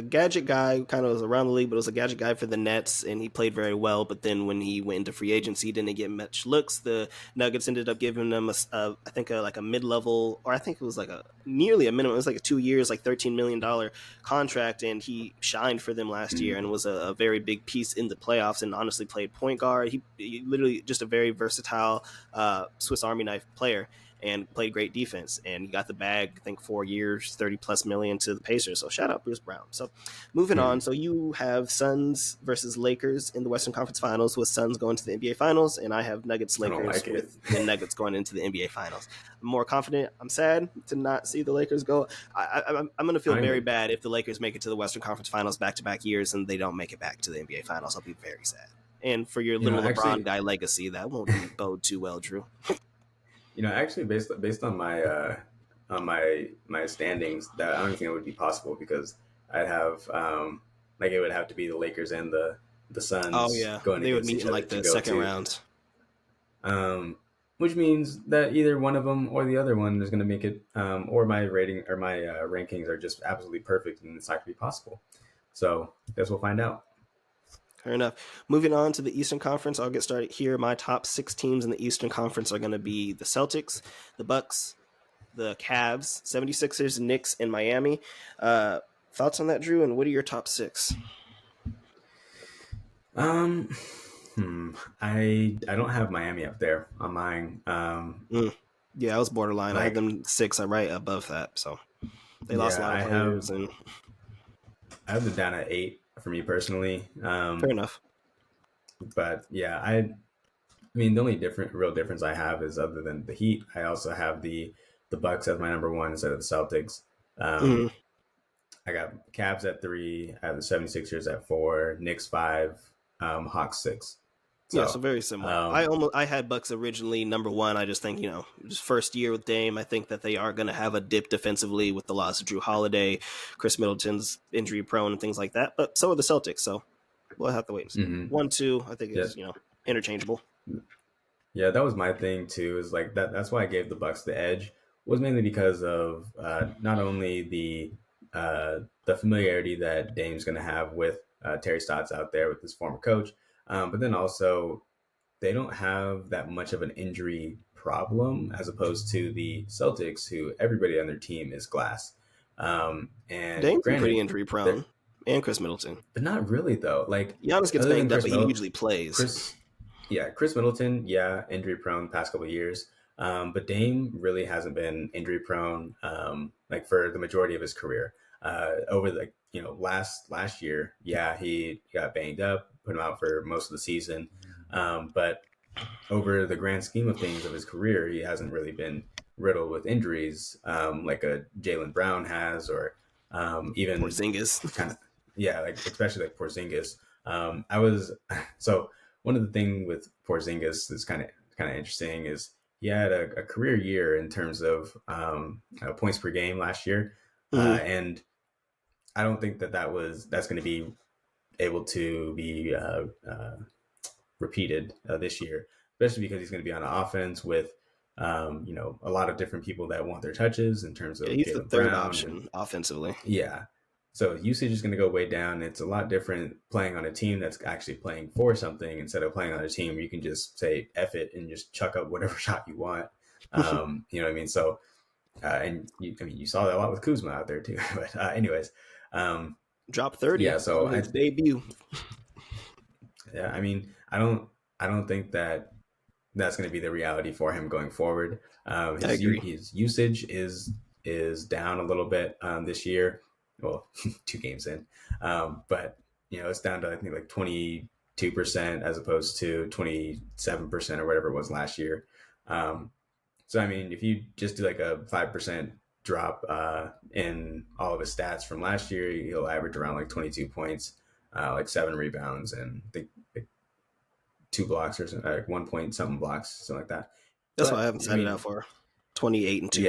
gadget guy, kind of was around the league, but was a gadget guy for the Nets, and he played very well. But then when he went into free agency, he didn't get much looks. The Nuggets ended up giving him I think like a mid level, or I think it was like a nearly a minimum. It was like a 2 years, like $13 million contract, and he shined for them last year and was a very big piece in the playoffs. And honestly, played point guard. He literally just a very versatile Swiss Army knife player. And played great defense, and he got the bag. I think 4 years, 30+ million to the Pacers. So shout out Bruce Brown. So moving on. So you have Suns versus Lakers in the Western Conference Finals, with Suns going to the NBA Finals, and I have Nuggets Lakers with the Nuggets going into the NBA Finals. I'm more confident. I'm sad to not see the Lakers go. I'm going to feel very bad if the Lakers make it to the Western Conference Finals back-to-back years and they don't make it back to the NBA Finals. I'll be very sad. And for your little LeBron guy legacy, that won't bode too well, Drew. Actually, based on my standings, that I don't think it would be possible, because I'd have it would have to be the Lakers and the Suns. Oh yeah, going they would meet in like the second round. Which means that either one of them or the other one is going to make it, or my rating or my rankings are just absolutely perfect, and it's not going to be possible. So I guess we'll find out. Fair enough. Moving on to the Eastern Conference, I'll get started here. My top 6 teams in the Eastern Conference are going to be the Celtics, the Bucks, the Cavs, 76ers, Knicks, and Miami. Thoughts on that, Drew? And what are your top 6? I don't have Miami up there on mine. Yeah, I was borderline. I had them 6 right above that. So they lost a lot of players. I have them down at 8 for me personally. Fair enough. But yeah, I mean, the only real difference I have is, other than the Heat, I also have the Bucks as my number 1 instead of the Celtics. I got Cavs at 3, I have the 76ers at 4, Knicks 5, Hawks 6. So very similar. I had Bucks originally number 1. I just think, just first year with Dame, I think that they are going to have a dip defensively with the loss of Drew Holiday, Chris Middleton's injury prone, and things like that. But so are the Celtics. So we'll have to wait and see. 1, 2, I think is interchangeable. Yeah, that was my thing too. Is like that. That's why I gave the Bucks the edge. Was mainly because of not only the familiarity that Dame's going to have with Terry Stotts out there with his former coach. But then also, they don't have that much of an injury problem as opposed to the Celtics, who everybody on their team is glass. And Dame's pretty injury prone, and Chris Middleton, but not really though. Like Giannis gets banged up, but he usually plays. Chris Middleton, injury prone the past couple of years. But Dame really hasn't been injury prone like for the majority of his career. Over the last year, he got banged up, put him out for most of the season. But over the grand scheme of things of his career, he hasn't really been riddled with injuries like a Jaylen Brown has, or even Porzingis. Especially like Porzingis. So one of the things with Porzingis that's kind of interesting is he had a career year in terms of points per game last year, and I don't think that's going to be able to be repeated this year, especially because he's going to be on offense with a lot of different people that want their touches in terms of he's the third option offensively. Yeah. So usage is going to go way down. It's a lot different playing on a team that's actually playing for something instead of playing on a team where you can just say F it and just chuck up whatever shot you want. You know what I mean? So, you saw that a lot with Kuzma out there too. But anyways, drop 30. Yeah. So his debut. Yeah. I mean, I don't think that that's going to be the reality for him going forward. His usage is down a little bit this year. Well, 2 games in, but it's down to I think like 22% as opposed to 27% or whatever it was last year. So I mean, if you just do like a 5% drop in all of his stats from last year, he'll average around like 22 points, like 7 rebounds, and I think like 2 blocks or something, like 1 point something blocks, something like that. That's what I haven't set it out for. 28 and 2.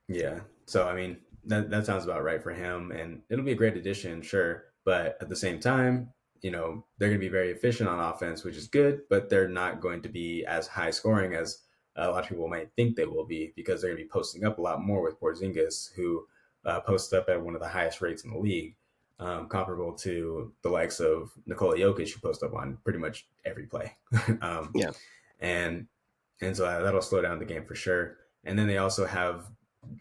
Yeah. So I mean, that sounds about right for him, and it'll be a great addition, sure. But at the same time, they're going to be very efficient on offense, which is good, but they're not going to be as high scoring as a lot of people might think they will be, because they're going to be posting up a lot more with Porzingis, who posts up at one of the highest rates in the league, comparable to the likes of Nikola Jokic, who posts up on pretty much every play. Yeah. And so that'll slow down the game for sure. And then they also have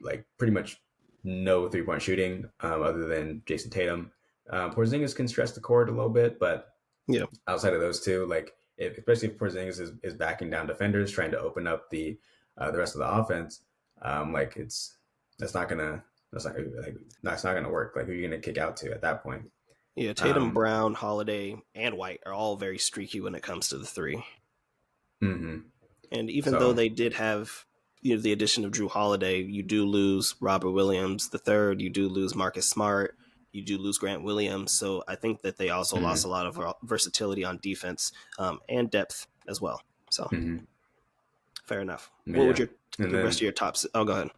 like pretty much no 3-point shooting other than Jason Tatum. Porzingis can stretch the court a little bit, but Yeah. outside of those two, like especially if Porzingis is backing down defenders, trying to open up the rest of the offense, like that's not gonna work. Like, who are you gonna kick out to at that point? Yeah, Tatum, Brown, Holiday, and White are all very streaky when it comes to the three. Mm-hmm. And even though they did have the addition of Drew Holiday, you do lose Robert Williams III, you do lose Marcus Smart, you do lose Grant Williams. So I think that they also lost a lot of versatility on defense and depth as well. So fair enough. What would the rest of your tops? Oh, go ahead.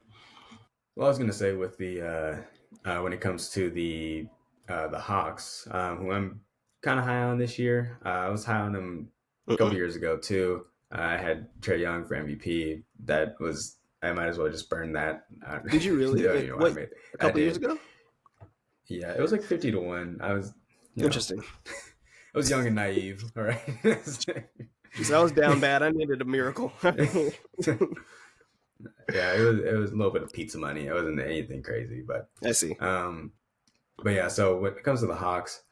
Well, I was going to say with the when it comes to the Hawks, who I'm kind of high on this year. I was high on them a couple years ago too. I had Trae Young for MVP. I might as well just burn that. Did you really? A couple years ago? Yeah, it was like 50-1. I was interesting. I was young and naive. All right. I was down bad. I needed a miracle. Yeah, it was a little bit of pizza money. It wasn't anything crazy, but I see. But yeah, so when it comes to the Hawks,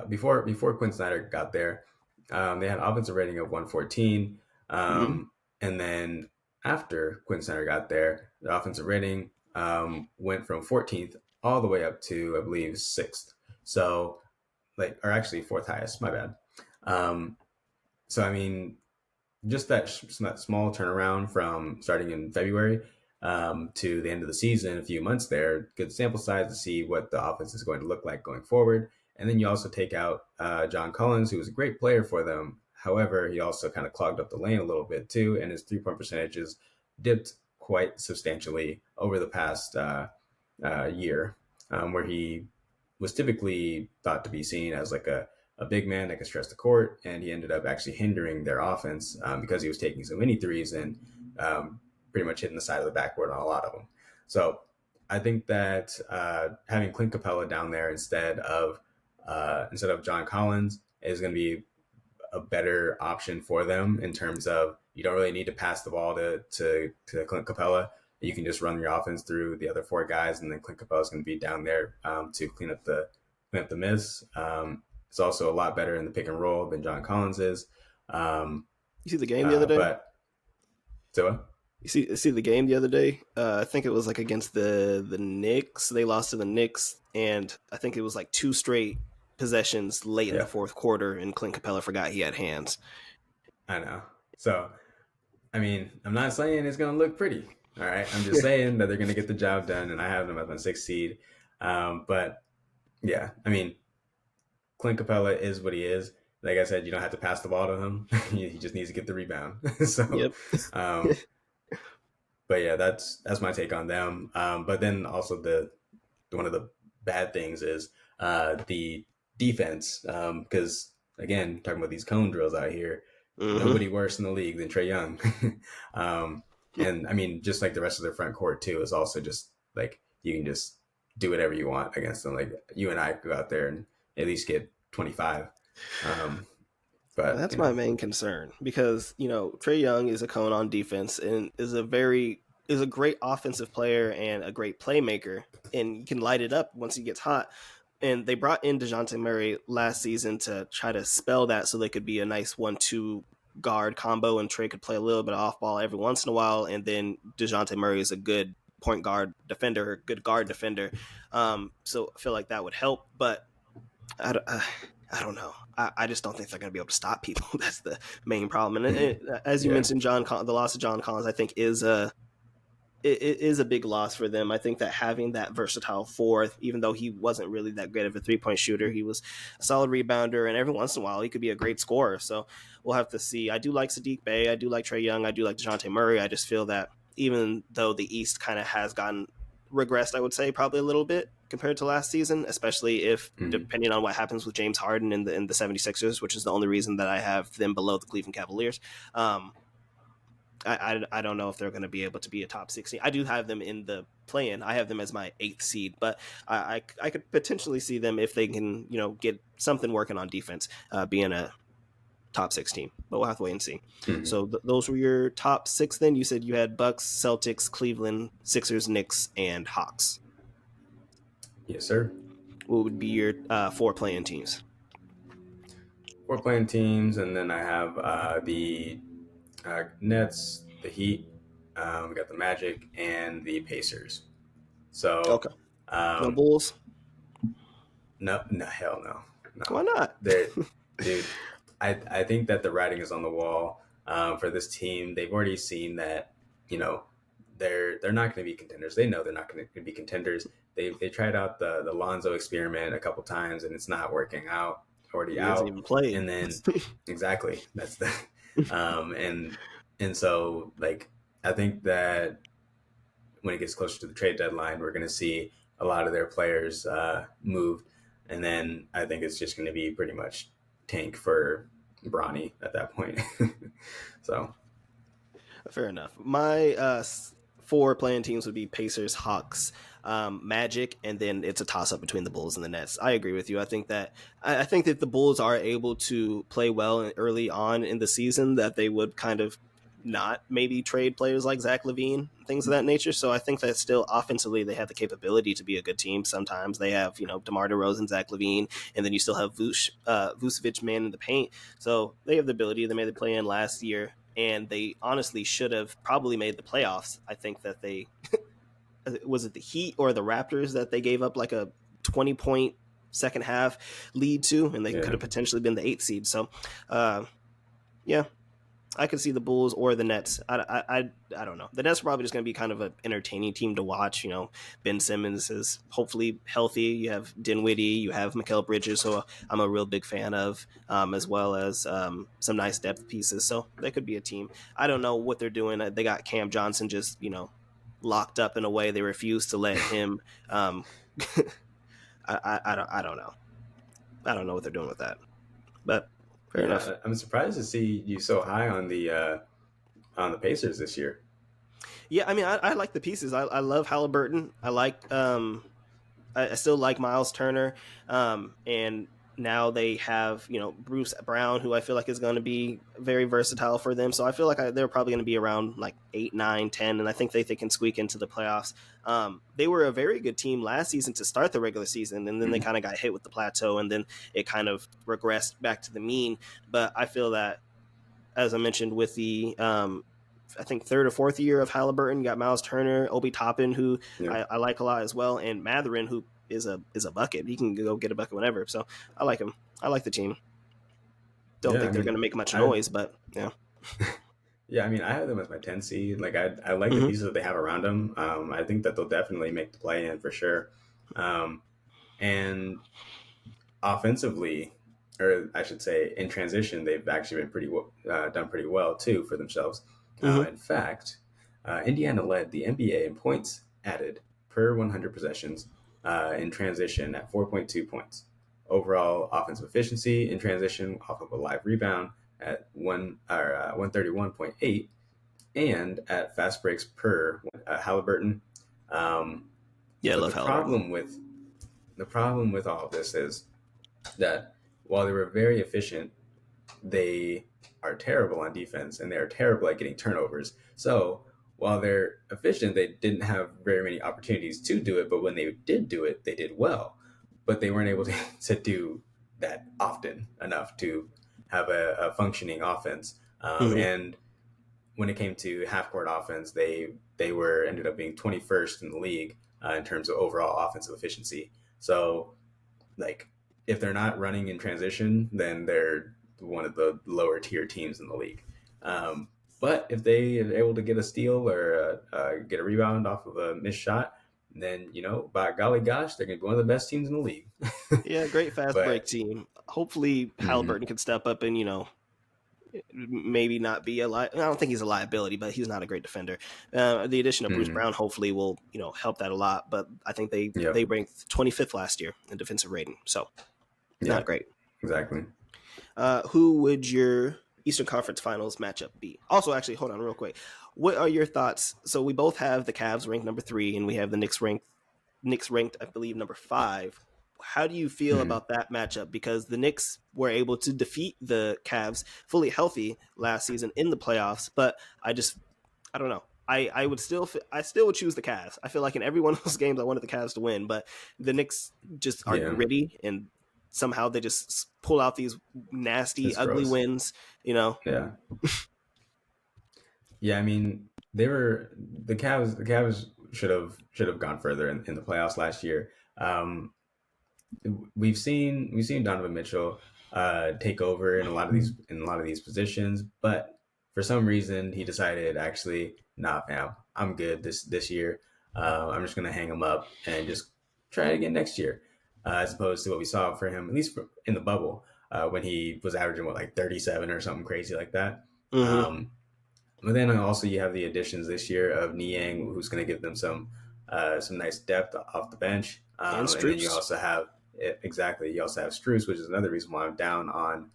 before Quinn Snyder got there, they had an offensive rating of 114, and then after Quinn Snyder got there, the offensive rating went from 14th all the way up to, I believe, 6th. So, or actually 4th highest. My bad. So I mean, just that small turnaround from starting in February to the end of the season, a few months there, good sample size to see what the offense is going to look like going forward. And then you also take out John Collins, who was a great player for them. However, he also kind of clogged up the lane a little bit too, and his 3-point percentages dipped quite substantially over the past year, where he was typically thought to be seen as like a big man that could stretch the court, and he ended up actually hindering their offense because he was taking so many threes and pretty much hitting the side of the backboard on a lot of them. So I think that having Clint Capella down there instead of John Collins is going to be a better option for them in terms of you don't really need to pass the ball to Clint Capella. You can just run your offense through the other 4 guys, and then Clint Capella is going to be down there to clean up the miss. It's also a lot better in the pick and roll than John Collins is. You see the game the other day? You see the game the other day? I think it was like against the Knicks. They lost to the Knicks, and I think it was like 2 straight possessions late in the 4th quarter, and Clint Capella forgot he had hands. I know. So, I mean, I'm not saying it's going to look pretty. All right. I'm just saying that they're going to get the job done, and I have them as my 6th seed. But yeah, I mean, Clint Capella is what he is. Like I said, you don't have to pass the ball to him. He just needs to get the rebound. So, but yeah, that's my take on them. But then also one of the bad things is the defense, because again, talking about these cone drills out here, nobody worse in the league than Trae Young. And I mean, just like the rest of their front court too, is also just like you can just do whatever you want against them. Like you and I go out there and at least get 25. But that's my main concern, because Trae Young is a cone on defense and is a great offensive player and a great playmaker, and you can light it up once he gets hot. And they brought in DeJounte Murray last season to try to spell that so they could be a nice 1-2 guard combo, and Trae could play a little bit of off ball every once in a while. And then DeJounte Murray is a good point guard defender, good guard defender. So I feel like that would help, but I don't know. I just don't think they're going to be able to stop people. That's the main problem. And as you mentioned, the loss of John Collins, I think is a big loss for them. I think that having that versatile 4th, even though he wasn't really that great of a 3-point shooter, he was a solid rebounder, and every once in a while he could be a great scorer. So we'll have to see. I do like Sadiq Bey. I do like Trae Young. I do like DeJounte Murray. I just feel that even though the East kind of has gotten regressed, I would say probably a little bit, compared to last season, especially if depending on what happens with James Harden in the 76ers, which is the only reason that I have them below the Cleveland Cavaliers. I don't know if they're going to be able to be a top 16. I do have them in the play-in. I have them as my 8th seed, but I could potentially see them if they can, get something working on defense, being a top 16. But we'll have to wait and see. So those were your top 6 then? You said you had Bucks, Celtics, Cleveland, Sixers, Knicks, and Hawks. Yes, sir. What would be your 4 play-in teams? 4 play-in teams, and then I have the Nets, the Heat, we got the Magic, and the Pacers. So okay, no Bulls. No, hell no. Why not? Dude, I think that the writing is on the wall for this team. They've already seen that, they're not going to be contenders. They know they're not going to be contenders. They tried out the Lonzo experiment a couple times, and it's not working out. Already out, even played. And then exactly that's the and so like I think that when it gets closer to the trade deadline, we're going to see a lot of their players moved, and then I think it's just going to be pretty much tank for Bronny at that point. So fair enough. My 4 playing teams would be Pacers, Hawks, Magic, and then it's a toss-up between the Bulls and the Nets. I agree with you. I think that the Bulls are able to play well early on in the season, that they would kind of not maybe trade players like Zach LaVine, things of that nature. So I think that still offensively they have the capability to be a good team. Sometimes they have, DeMar DeRozan, Zach LaVine, and then you still have Vucevic man in the paint. So they have the ability. They made the play-in last year, and they honestly should have probably made the playoffs. I think that they was it the Heat or the Raptors that they gave up like a 20-point second half lead to, and they could have potentially been the 8th seed. So, I could see the Bulls or the Nets. I don't know. The Nets are probably just going to be kind of an entertaining team to watch. Ben Simmons is hopefully healthy. You have Dinwiddie. You have Mikal Bridges, who I'm a real big fan of, as well as some nice depth pieces. So they could be a team. I don't know what they're doing. They got Cam Johnson just, locked up in a way. They refuse to let him. I don't know. I don't know what they're doing with that. But fair enough. I'm surprised to see you so high on the Pacers this year. Yeah, I mean, I like the pieces. I love Halliburton. I like. I still like Miles Turner, and now they have Bruce Brown, who I feel like is going to be very versatile for them. So I feel like they're probably going to be around like 8, 9, 10, and I think they can squeak into the playoffs. They were a very good team last season to start the regular season, and then they kind of got hit with the plateau, and then it kind of regressed back to the mean. But I feel that, as I mentioned, with the I think 3rd or 4th year of Halliburton, you got Miles Turner, Obi Toppin, who I like a lot as well, and Mathurin, who is a bucket. He can go get a bucket whenever. So I like him. I like the team. Don't think they're going to make much noise, but yeah. Yeah, I mean, I have them as my 10 seed. Like, I like the pieces that they have around them. I think that they'll definitely make the play-in for sure. And offensively, or I should say in transition, they've actually been done pretty well, too, for themselves. In fact, Indiana led the NBA in points added per 100 possessions in transition at 4.2 points. Overall offensive efficiency in transition off of a live rebound at 131.8, and at fast breaks per Halliburton. I love Halliburton. The problem with all of this is that while they were very efficient, they are terrible on defense, and they are terrible at getting turnovers. So while they're efficient, they didn't have very many opportunities to do it, but when they did do it, they did well. But they weren't able to do that often enough to have a functioning offense. And when it came to half-court offense, they ended up being 21st in the league in terms of overall offensive efficiency. So, like, if they're not running in transition, then they're one of the lower-tier teams in the league. But if they are able to get a steal or get a rebound off of a missed shot, then, by golly gosh, they're going to be one of the best teams in the league. Yeah, great fast break team. Hopefully Halliburton can step up and, maybe not be I don't think he's a liability, but he's not a great defender. The addition of Bruce Brown hopefully will help that a lot. But I think they ranked 25th last year in defensive rating, so not great. Exactly. Who would your Eastern Conference Finals matchup be? Also, actually, hold on real quick. What are your thoughts? So we both have the Cavs ranked number 3, and we have the Knicks ranked, I believe, number 5. How do you feel about that matchup? Because the Knicks were able to defeat the Cavs fully healthy last season in the playoffs, but I don't know. I still would choose the Cavs. I feel like in every one of those games I wanted the Cavs to win, but the Knicks just are gritty, and somehow they just pull out these nasty, ugly wins. Yeah. Yeah, I mean, the Cavs. The Cavs should have gone further in the playoffs last year. We've seen Donovan Mitchell take over in a lot of these positions, but for some reason he decided, actually, nah, fam, I'm good this year. I'm just gonna hang him up and just try it again next year, as opposed to what we saw for him, at least in the bubble, when he was averaging like 37 or something crazy like that. But then also you have the additions this year of Niang, who's going to give them some nice depth off the bench, and then you also have Strus, which is another reason why I'm down on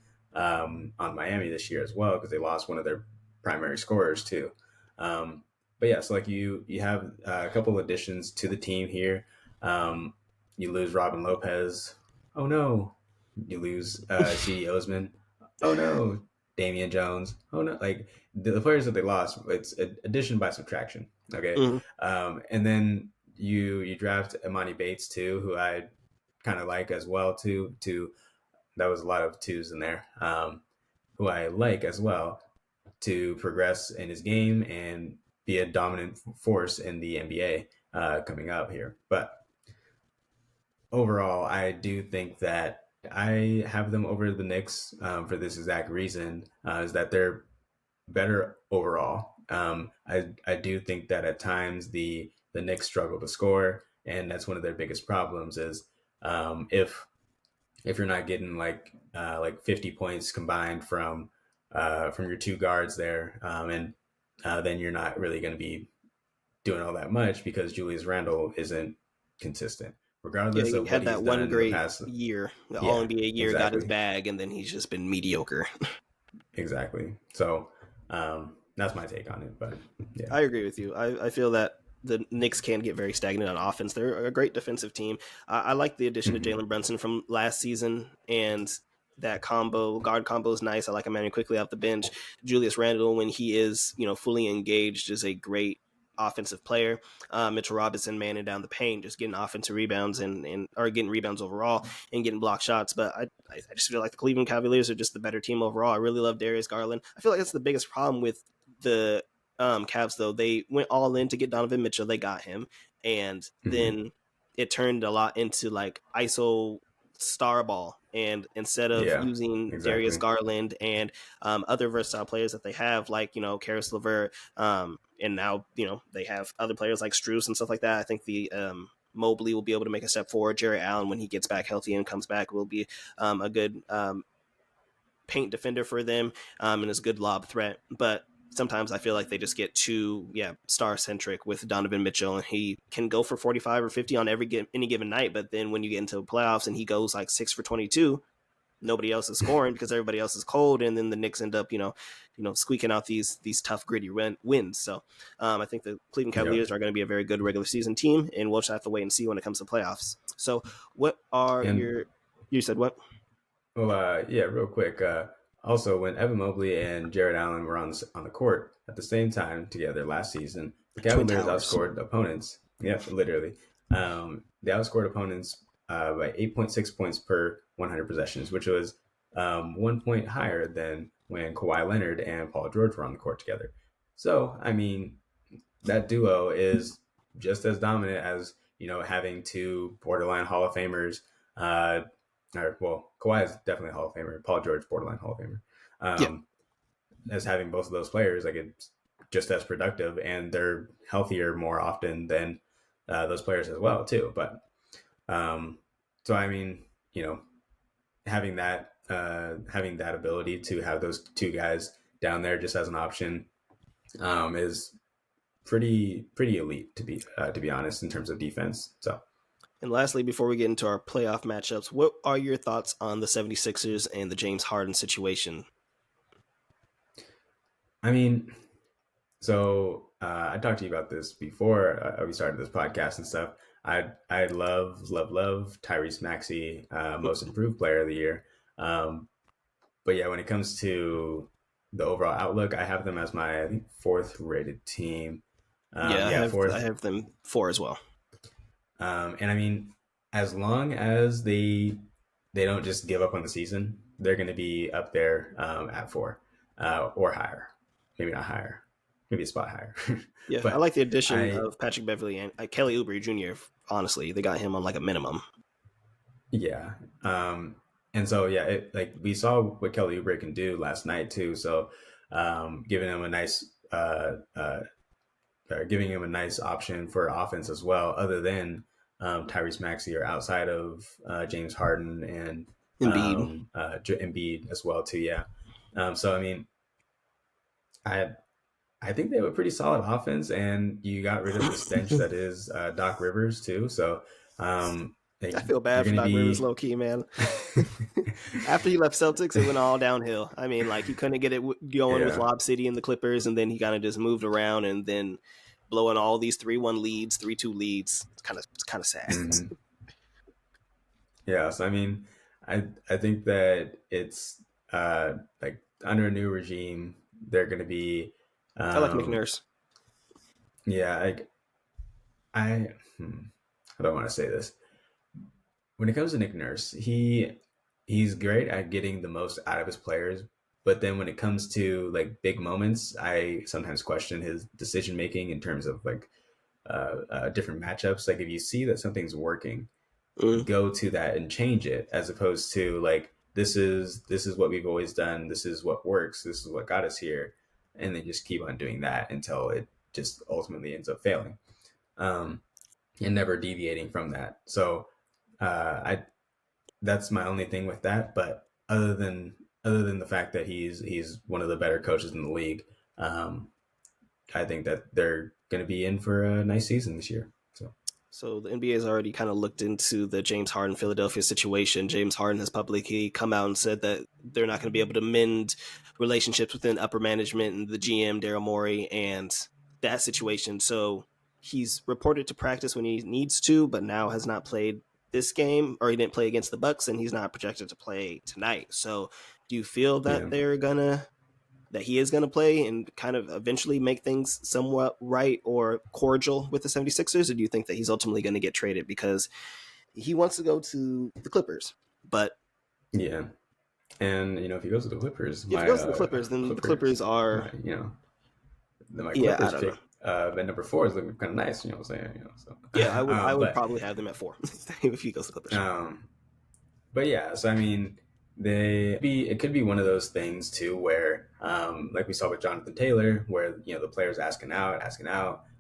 Miami this year as well, because they lost one of their primary scorers too. But yeah, so like you have a couple of additions to the team here. You lose Robin Lopez. Oh no. You lose C.D. Osman. Oh no. Damian Jones. Oh no. Like the players that they lost, it's addition by subtraction. Okay. And then you draft Imani Bates too, who I kind of like as well too. That was a lot of twos in there. Who I like as well to progress in his game and be a dominant force in the NBA coming up here. But overall, I do think that I have them over the Knicks for this exact reason, is that they're better overall. I do think that at times the Knicks struggle to score, and that's one of their biggest problems is if you're not getting like 50 points combined from your two guards there, and then you're not really going to be doing all that much because Julius Randle isn't consistent. Regardless of had what that he's one done great in the past year, the All NBA year, got his bag, and then he's just been mediocre. Exactly. So that's my take on it. But yeah, I agree with you. I feel that the Knicks can get very stagnant on offense. They're a great defensive team. I like the addition of Jalen Brunson from last season, and that guard combo is nice. I like Emmanuel quickly off the bench. Julius Randle, when he is fully engaged, is a great offensive player. Mitchell Robinson manning down the paint, just getting offensive rebounds and or getting rebounds overall and getting block shots. But I just feel like the Cleveland Cavaliers are just the better team overall. I really love Darius Garland. I feel like that's the biggest problem with the Cavs, though. They went all in to get Donovan Mitchell. They got him, and then it turned a lot into like ISO star ball, and instead of using Darius Garland and other versatile players that they have, like Karis LeVert, and now they have other players like Strus and stuff like that. I think the Mobley will be able to make a step forward. Jarrett Allen, when he gets back healthy and comes back, will be a good paint defender for them, and is a good lob threat. But sometimes I feel like they just get too star centric with Donovan Mitchell, and he can go for 45 or 50 on any given night. But then when you get into playoffs and he goes like 6 for 22, nobody else is scoring because everybody else is cold, and then the Knicks end up squeaking out these tough gritty wins. So I think the Cleveland Cavaliers are going to be a very good regular season team, and we'll just have to wait and see when it comes to playoffs. So what are you said what? Well, real quick. Also, when Evan Mobley and Jared Allen were on the court at the same time together last season, the Cavaliers outscored opponents. Yeah, literally. They outscored opponents by 8.6 points per 100 possessions, which was 1 point higher than when Kawhi Leonard and Paul George were on the court together. So, I mean, that duo is just as dominant as having two borderline Hall of Famers. Kawhi is definitely a Hall of Famer. Paul George, borderline Hall of Famer. As having both of those players, like, it's just as productive, and they're healthier more often than those players as well too. But so I mean, having that having that ability to have those two guys down there just as an option is pretty elite to be honest in terms of defense. So. And lastly, before we get into our playoff matchups, what are your thoughts on the 76ers and the James Harden situation? I mean, so I talked to you about this before we started this podcast and stuff. I love Tyrese Maxey, most improved player of the year. But yeah, when it comes to the overall outlook, I have them as my, I think, fourth rated team. Fourth. I have them 4 as well. And I mean, as long as they don't just give up on the season, they're going to be up there at 4 or higher. Maybe not higher. Maybe a spot higher. Yeah, but I like the addition of Patrick Beverley and Kelly Oubre Jr. Honestly, they got him on like a minimum. Yeah. And so, yeah, we saw what Kelly Oubre can do last night too. So giving him a nice option for offense as well, other than Tyrese Maxey or outside of James Harden and Embiid as well too. Yeah. So, I mean, I think they have a pretty solid offense, and you got rid of the stench that is Doc Rivers too. So I feel bad for Doc Rivers, low key, man. After he left Celtics, it went all downhill. I mean, like he couldn't get it going with Lob City and the Clippers, and then he kind of just moved around, and then blowing all these 3-1 leads, 3-2 leads. It's kind of sad. Mm-hmm. Yeah, so I mean, I think that it's like under a new regime, they're going to be. I like Nick Nurse. Yeah, I don't want to say this. When it comes to Nick Nurse, he's great at getting the most out of his players, but then when it comes to like big moments, I sometimes question his decision making in terms of like different matchups. Like if you see that something's working, go to that and change it, as opposed to like this is what we've always done. This is what works. This is what got us here. And they just keep on doing that until it just ultimately ends up failing, and never deviating from that. So that's my only thing with that. But other than the fact that he's one of the better coaches in the league, I think that they're going to be in for a nice season this year. So the NBA has already kind of looked into the James Harden Philadelphia situation. James Harden has publicly come out and said that they're not going to be able to mend relationships within upper management and the GM, Daryl Morey, and that situation. So he's reported to practice when he needs to, but now has not played this game, or he didn't play against the Bucks, and he's not projected to play tonight. So do you feel that that he is going to play and kind of eventually make things somewhat right or cordial with the 76ers? Or do you think that he's ultimately going to get traded because he wants to go to the Clippers? But yeah. And, if he goes to the Clippers, then the Clippers are, my Clippers pick at number 4 is looking kind of nice, you know what I'm saying? So. Yeah, I would probably have them at 4 if he goes to the Clippers. But yeah, so I mean, it could be one of those things too where like we saw with Jonathan Taylor, where the player's asking out,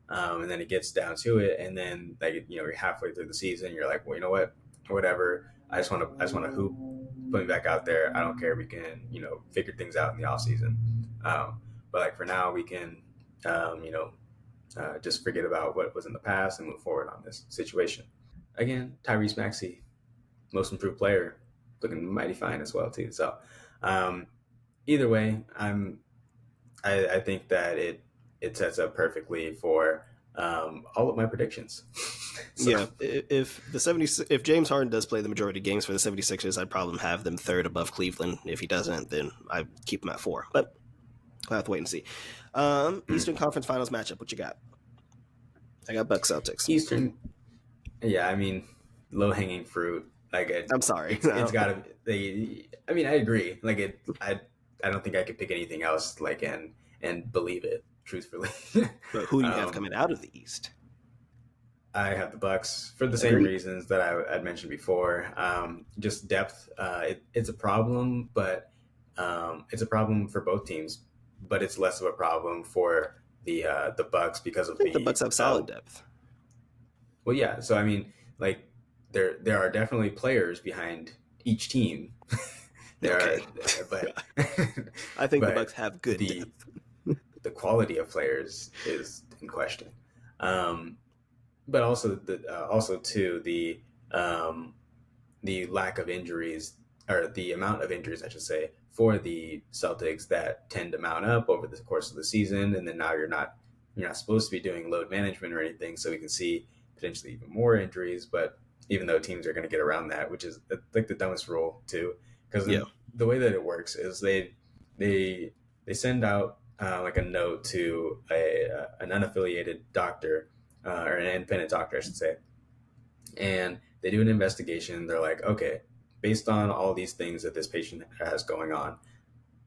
and then it gets down to it, and then like you're halfway through the season, you're like, well, you know what, whatever, I just want to hoop, put me back out there, I don't care, we can figure things out in the off season, but like for now we can just forget about what was in the past and move forward on this situation. Again, Tyrese Maxey, most improved player, looking mighty fine as well too. So either way, I think that it sets up perfectly for all of my predictions. So. Yeah, if James Harden does play the majority of games for the 76ers, I'd probably have them 3rd above Cleveland. If he doesn't, then I keep him at 4. But I'll have to wait and see. Eastern Conference Finals matchup, what you got? I got Bucks Celtics. Eastern, yeah, I mean, low hanging fruit. Like I'm sorry, it's got to. I mean, I agree. Like I don't think I could pick anything else. Like and believe it truthfully. But who do you have coming out of the East? I have the Bucks for the same reasons that I'd mentioned before. Just depth. It's a problem, but it's a problem for both teams. But it's less of a problem for the Bucks because of the Bucks have solid depth. Well, yeah. So I mean, like there are definitely players behind each team There Okay. are, but I think the but Bucks have good the depth. the quality of players is in question. Um, but also also too the lack of injuries, or the amount of injuries, I should say, for the Celtics that tend to mount up over the course of the season, and then now you're not supposed to be doing load management or anything, so we can see potentially even more injuries. But even though teams are going to get around that, which is like the dumbest rule too, because Yeah. the way that it works is they send out like a note to an unaffiliated doctor, or an independent doctor, I should say, and they do an investigation. They're like, okay, based on all these things that this patient has going on,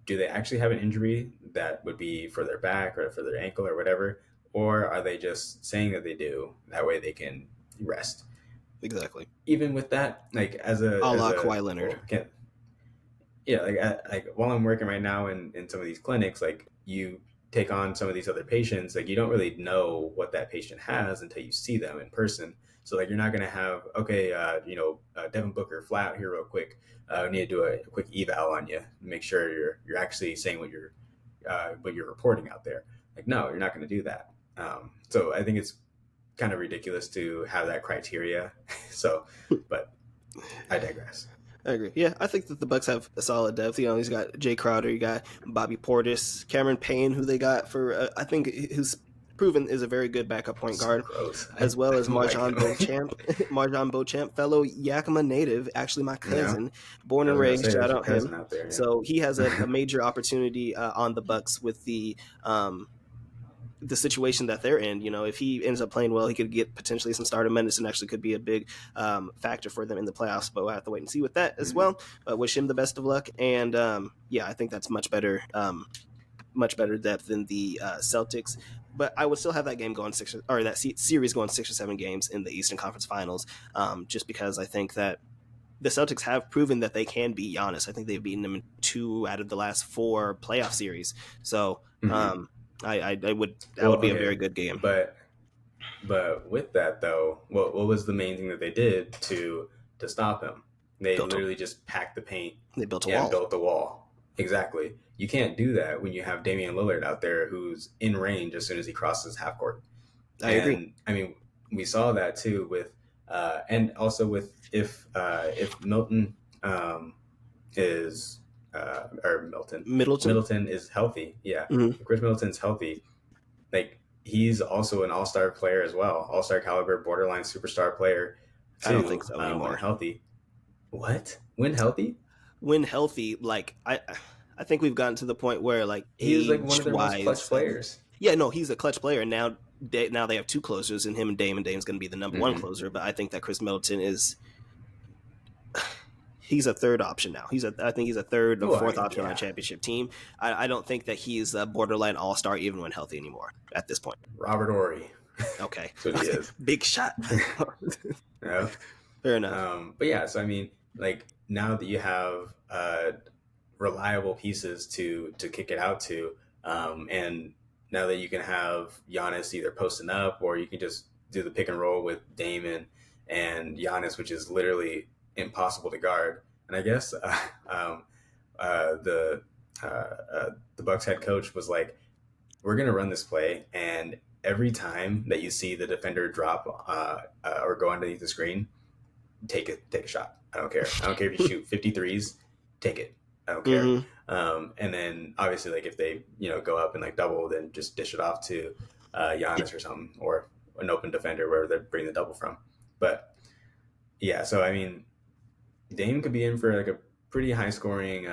do they actually have an injury that would be for their back or for their ankle or whatever, or are they just saying that they do? That way they can rest. Exactly. Even with that, like A as la a Kawhi Leonard. well, yeah, like while I'm working right now in some of these clinics, like you take on some of these other patients, like you don't really know what that patient has until you see them in person. So like you're not gonna have, okay, Devin Booker, fly out here real quick. We need to do a quick eval on you, make sure you're actually saying what you're reporting out there. Like no, you're not gonna do that. So I think it's kind of ridiculous to have that criteria. So, but I digress. I agree. Yeah, I think that the Bucks have a solid depth. You know, he's got Jay Crowder, you got Bobby Portis, Cameron Payne, who they got for I think who's proven is a very good backup point So guard, gross. as well I as don't like Marjan him. Beauchamp, Marjan Beauchamp, fellow Yakima native, actually my Yeah, cousin, born I and was gonna raised. say Shout that's your out him. cousin out there. So he has a Yeah. major opportunity on the Bucks with the situation that they're in. You know, if he ends up playing well, he could get potentially some starter minutes and actually could be a big factor for them in the playoffs. But we'll have to wait and see with that as Mhm. well. But wish him the best of luck. And yeah, I think that's much better depth than the Celtics. But I would still have that game going series going 6 or 7 games in the Eastern Conference Finals, just because I think that the Celtics have proven that they can beat Giannis. I think they've beaten him in 2 out of the last 4 playoff series. So Mhm. I would that Well, would be a okay, very good game. but with that though, what was the main thing that they did to stop him? They Built a, literally just packed the paint they built a and wall. built the wall. Exactly. You can't do that when you have Damian Lillard out there who's in range as soon as he crosses half court. I agree. And I mean, we saw that too with, and also with if Milton is or Middleton. Middleton is healthy, yeah, Mm-hmm. if Chris Middleton's healthy, like he's also an all-star player as well, all-star caliber, borderline superstar player I don't think too, so when anymore. healthy. What? When healthy? When healthy, like I think we've gotten to the point where like He was like one age of their most clutch wise, players. yeah, no, he's a clutch player. And now they have 2 closers in him and Dame, Dame's going to be the number 1 Mm-hmm. closer. But I think that Chris Middleton he's a third option now. I think he's a third or fourth option on a championship team. I don't think that he's a borderline all star even when healthy anymore at this point. Robert Ory. Okay, That's what he is. big shot. Yeah. Fair enough. But yeah, so I mean, like now that you have reliable pieces to kick it out to, and now that you can have Giannis either posting up or you can just do the pick and roll with Damon and Giannis, which is literally impossible to guard. And I guess the Bucks head coach was like, "We're gonna run this play, and every time that you see the defender drop or go underneath the screen, take a shot. I don't care. I don't care if you shoot 53s, take it. I don't care." Mm-hmm. And then obviously, like if they go up and like double, then just dish it off to Giannis or something, or an open defender wherever they bring the double from. But yeah, so I mean, Dame could be in for like a pretty high scoring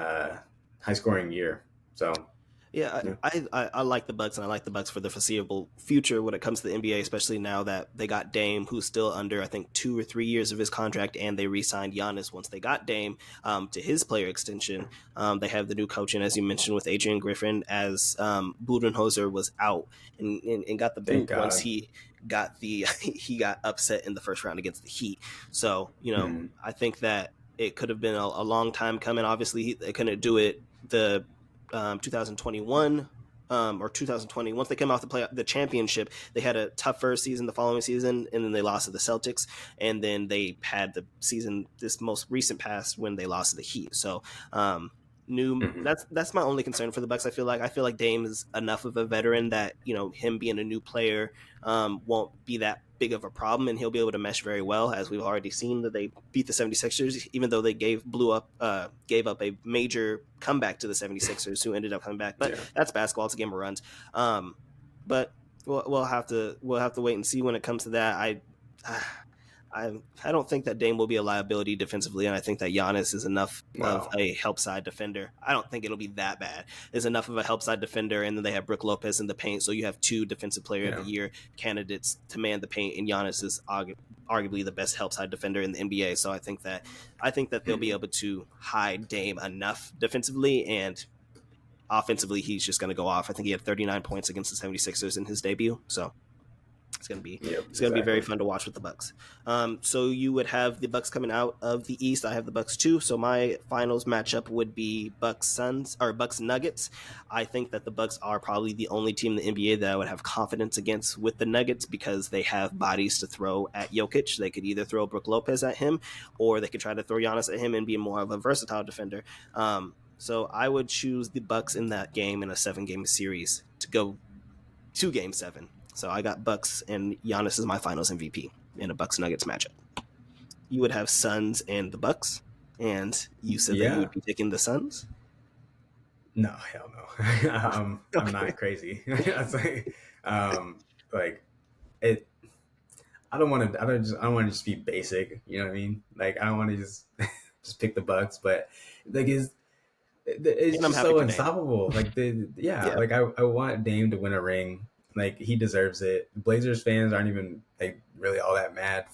year. So Yeah, yeah. I like the Bucks, and I like the Bucks for the foreseeable future when it comes to the NBA, especially now that they got Dame, who's still under I think 2 or 3 years of his contract, and they re-signed Giannis once they got Dame to his player extension. They have the new coaching, as you mentioned, with Adrian Griffin, as Budenholzer was out and got the Thank boot once God. he got upset in the first round against the Heat. So Mhm. I think that it could have been a long time coming. Obviously, they couldn't do it the 2021 or 2020. Once they came off the championship, they had a tough first season the following season, and then they lost to the Celtics, and then they had the season this most recent past when they lost to the Heat. So that's my only concern for the Bucks. I feel like Dame is enough of a veteran that him being a new player won't be that big of a problem, and he'll be able to mesh very well, as we've already seen that they beat the 76ers, even though they gave up a major comeback to the 76ers, who ended up coming back. But that's basketball. It's a game of runs. But we'll have to wait and see when it comes to that. I don't think that Dame will be a liability defensively, and I think that Giannis is enough of a help side defender. I don't think it'll be that bad. Is enough of a help side defender, and then they have Brook Lopez in the paint, so you have two defensive player of the year candidates to man the paint, and Giannis is arguably the best help side defender in the NBA. So I think that they'll be able to hide Dame enough defensively, and offensively he's just going to go off. I think he had 39 points against the 76ers in his debut, so it's going to be very fun to watch with the Bucks. So you would have the Bucks coming out of the East. I have the Bucks too. So my finals matchup would be Bucks Nuggets. I think that the Bucks are probably the only team in the NBA that I would have confidence against with the Nuggets, because they have bodies to throw at Jokic. They could either throw Brook Lopez at him, or they could try to throw Giannis at him and be more of a versatile defender. So I would choose the Bucks in that game, in a 7-game series, to go to Game 7. So I got Bucks, and Giannis is my finals MVP in a Bucks Nuggets matchup. You would have Suns and the Bucks, and you said that you would be taking the Suns. No, hell no. I'm not crazy. It's like it. I don't want to just be basic. You know what I mean? Like, I don't want to just pick the Bucks, but like it's just so unstoppable. Like like I want Dame to win a ring. Like, he deserves it. Blazers fans aren't even like really all that mad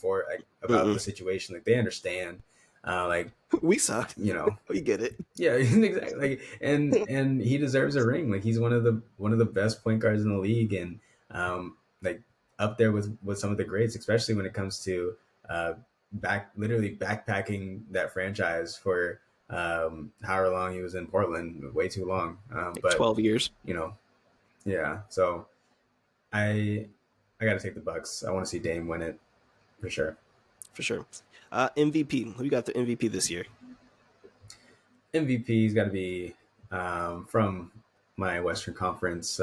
about the situation. Like, they understand. Like, we suck. We get it. Yeah, exactly. Like, and he deserves a ring. Like, he's one of the best point guards in the league, and like up there with some of the greats, especially when it comes to literally backpacking that franchise for however long he was in Portland, way too long. But 12 years. Yeah. So I got to take the Bucks. I want to see Dame win it for sure. For sure. MVP. Who you got the MVP this year? MVP's got to be from my Western Conference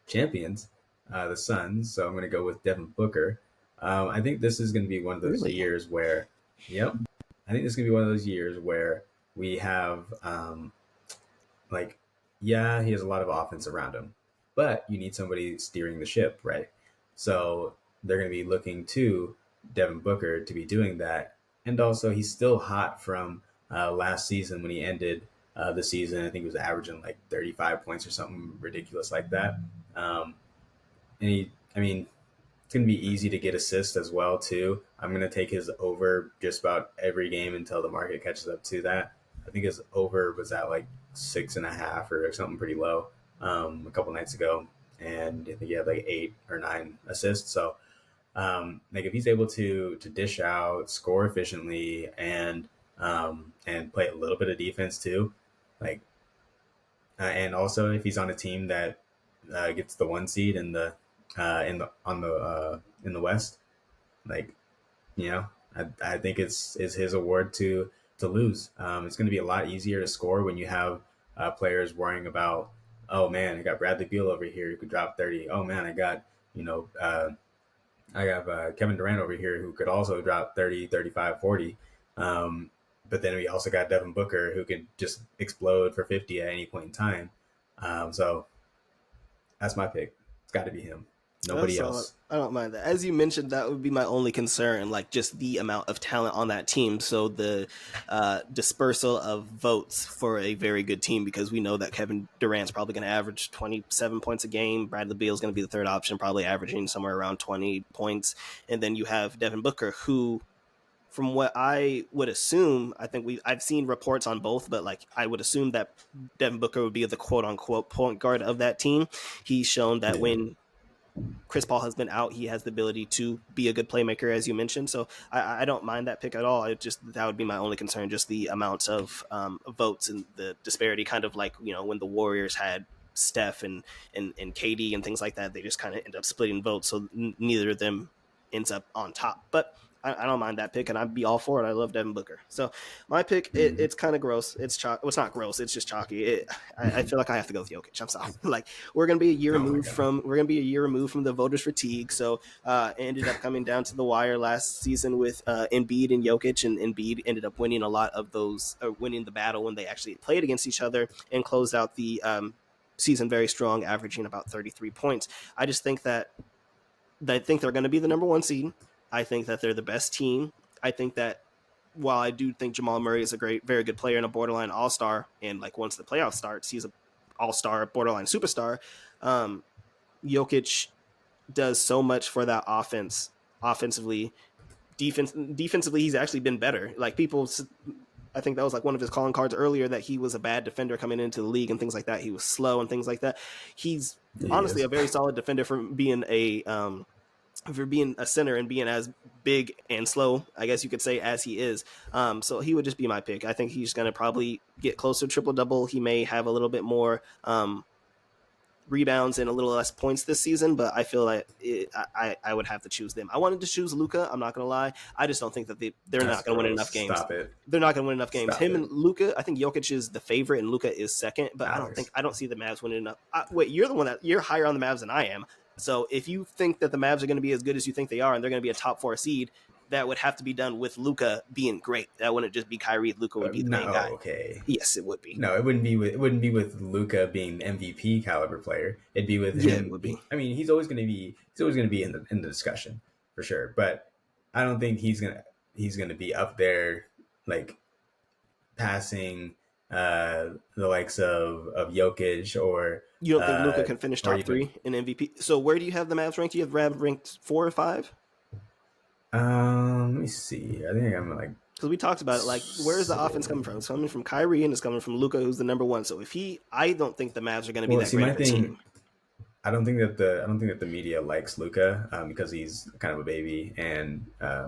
champions, the Suns. So I'm going to go with Devin Booker. I think this is going to be one of those years where, I think this is going to be one of those years where we have, he has a lot of offense around him, but you need somebody steering the ship, right? So they're going to be looking to Devin Booker to be doing that. And also, he's still hot from last season when he ended the season. I think he was averaging like 35 points or something ridiculous like that. And it's going to be easy to get assists as well, too. I'm going to take his over just about every game until the market catches up to that. I think his over was at like 6.5 or something pretty low a couple nights ago. And I think he had like 8 or 9 assists. So, like, if he's able to dish out, score efficiently, and play a little bit of defense too, like, and also if he's on a team that gets the 1 seed in the West, like, I think it's his award to lose. It's going to be a lot easier to score when you have players worrying about, oh man, I got Bradley Beal over here who could drop 30. Oh man, I got I have Kevin Durant over here who could also drop 30, 35, 40. But then we also got Devin Booker who could just explode for 50 at any point in time. So that's my pick. It's got to be him. Nobody else. I don't mind that. As you mentioned, that would be my only concern, like just the amount of talent on that team. So the dispersal of votes for a very good team, because we know that Kevin Durant's probably going to average 27 points a game. Bradley Beal's going to be the third option, probably averaging somewhere around 20 points. And then you have Devin Booker, who, from what I would assume, I think I've seen reports on both, but like I would assume that Devin Booker would be the quote unquote point guard of that team. He's shown that when Chris Paul has been out, he has the ability to be a good playmaker, as you mentioned. So I don't mind that pick at all. That would be my only concern, just the amount of votes and the disparity, kind of like, when the Warriors had Steph and KD and things like that, they just kind of end up splitting votes. So neither of them ends up on top. But I don't mind that pick, and I'd be all for it. I love Devin Booker. So my pick, it's kind of gross. It's well, it's not gross. It's just chalky. I feel like I have to go with Jokic. I'm sorry. Like we're gonna be a year removed from the voters' fatigue. So ended up coming down to the wire last season with Embiid and Jokic, and Embiid ended up winning a lot of those, winning the battle when they actually played against each other and closed out the season very strong, averaging about 33 points. I just think that I think they're going to be the number one seed. I think that they're the best team. I think that while I do think Jamal Murray is a very good player and a borderline all-star, and like once the playoff starts, he's an all-star, borderline superstar, Jokic does so much for that offense offensively. Defensively, he's actually been better. Like people, I think that was like one of his calling cards earlier, that he was a bad defender coming into the league and things like that. He was slow and things like that. He's honestly a very solid defender for being a center and being as big and slow, I guess you could say, as he is. So he would just be my pick. I think he's going to probably get closer to triple-double. He may have a little bit more rebounds and a little less points this season, but I feel like I would have to choose them. I wanted to choose Luka. I'm not going to lie. I just don't think that they're not going to win enough games. Stop it. They're not going to win enough games. Stop Him it. and Luka, I think Jokic is the favorite and Luka is second, but I don't see the Mavs winning enough. Wait, you're the one you're higher on the Mavs than I am. So if you think that the Mavs are going to be as good as you think they are and they're going to be a top 4 seed, that would have to be done with Luka being great. That wouldn't just be Kyrie. Luka would be the main guy. Okay. Yes, it would be. No, it wouldn't be with Luka being MVP caliber player. It'd be with him. It would be. I mean, he's always going to be in the discussion for sure. But I don't think he's gonna be up there like passing the likes of Jokic or. You don't think Luka can finish top 3 in MVP? So where do you have the Mavs ranked? Do you have Mavs ranked 4 or 5? Let me see. I think I'm like, because we talked about it. Like, where is the offense coming from? It's coming from Kyrie and it's coming from Luka, who's the number 1. So I don't think the Mavs are going to be that great of a team. I don't think that the media likes Luka because he's kind of a baby and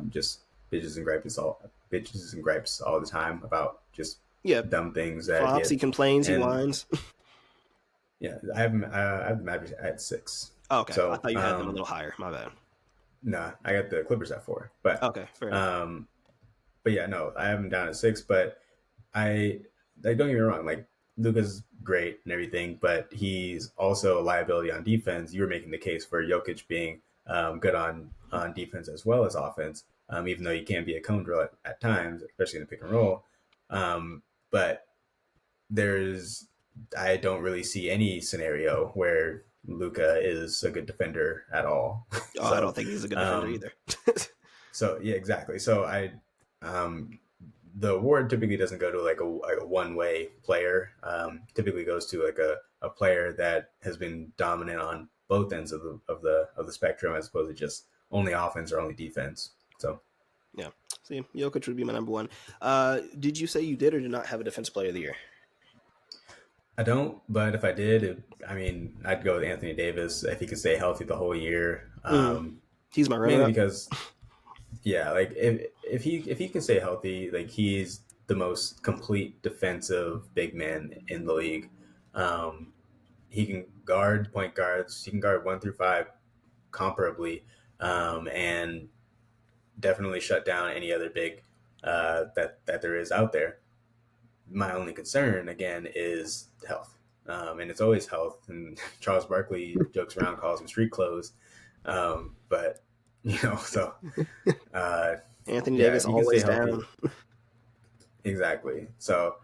just bitches and gripes all the time about just dumb things. Flops, he complains, he whines. Yeah, I have the Mavericks at 6. Oh, okay, so, I thought you had them a little higher. My bad. No, I got the Clippers at 4. But okay, fair enough. But yeah, no, I have them down at 6. But I don't get me wrong, like Luka's great and everything, but he's also a liability on defense. You were making the case for Jokic being good on defense as well as offense, even though he can be a cone drill at times, especially in the pick and roll. But I don't really see any scenario where Luka is a good defender at all. I don't think he's a good defender either. So yeah, exactly. So the award typically doesn't go to like a one-way player. Typically goes to like a player that has been dominant on both ends of the spectrum, as opposed to just only offense or only defense. So yeah, see, Jokic would be my number 1. Did you say you did or did not have a defensive player of the year? I don't, but if I did, I'd go with Anthony Davis if he could stay healthy the whole year. He's my runner-up. Mainly because, yeah, like if he can stay healthy, like he's the most complete defensive big man in the league. He can guard point guards. He can guard 1 through 5 comparably, and definitely shut down any other big that there is out there. My only concern, again, is health. And it's always health. And Charles Barkley jokes around, calls him street clothes. But, so. Anthony Davis always down. Exactly. So,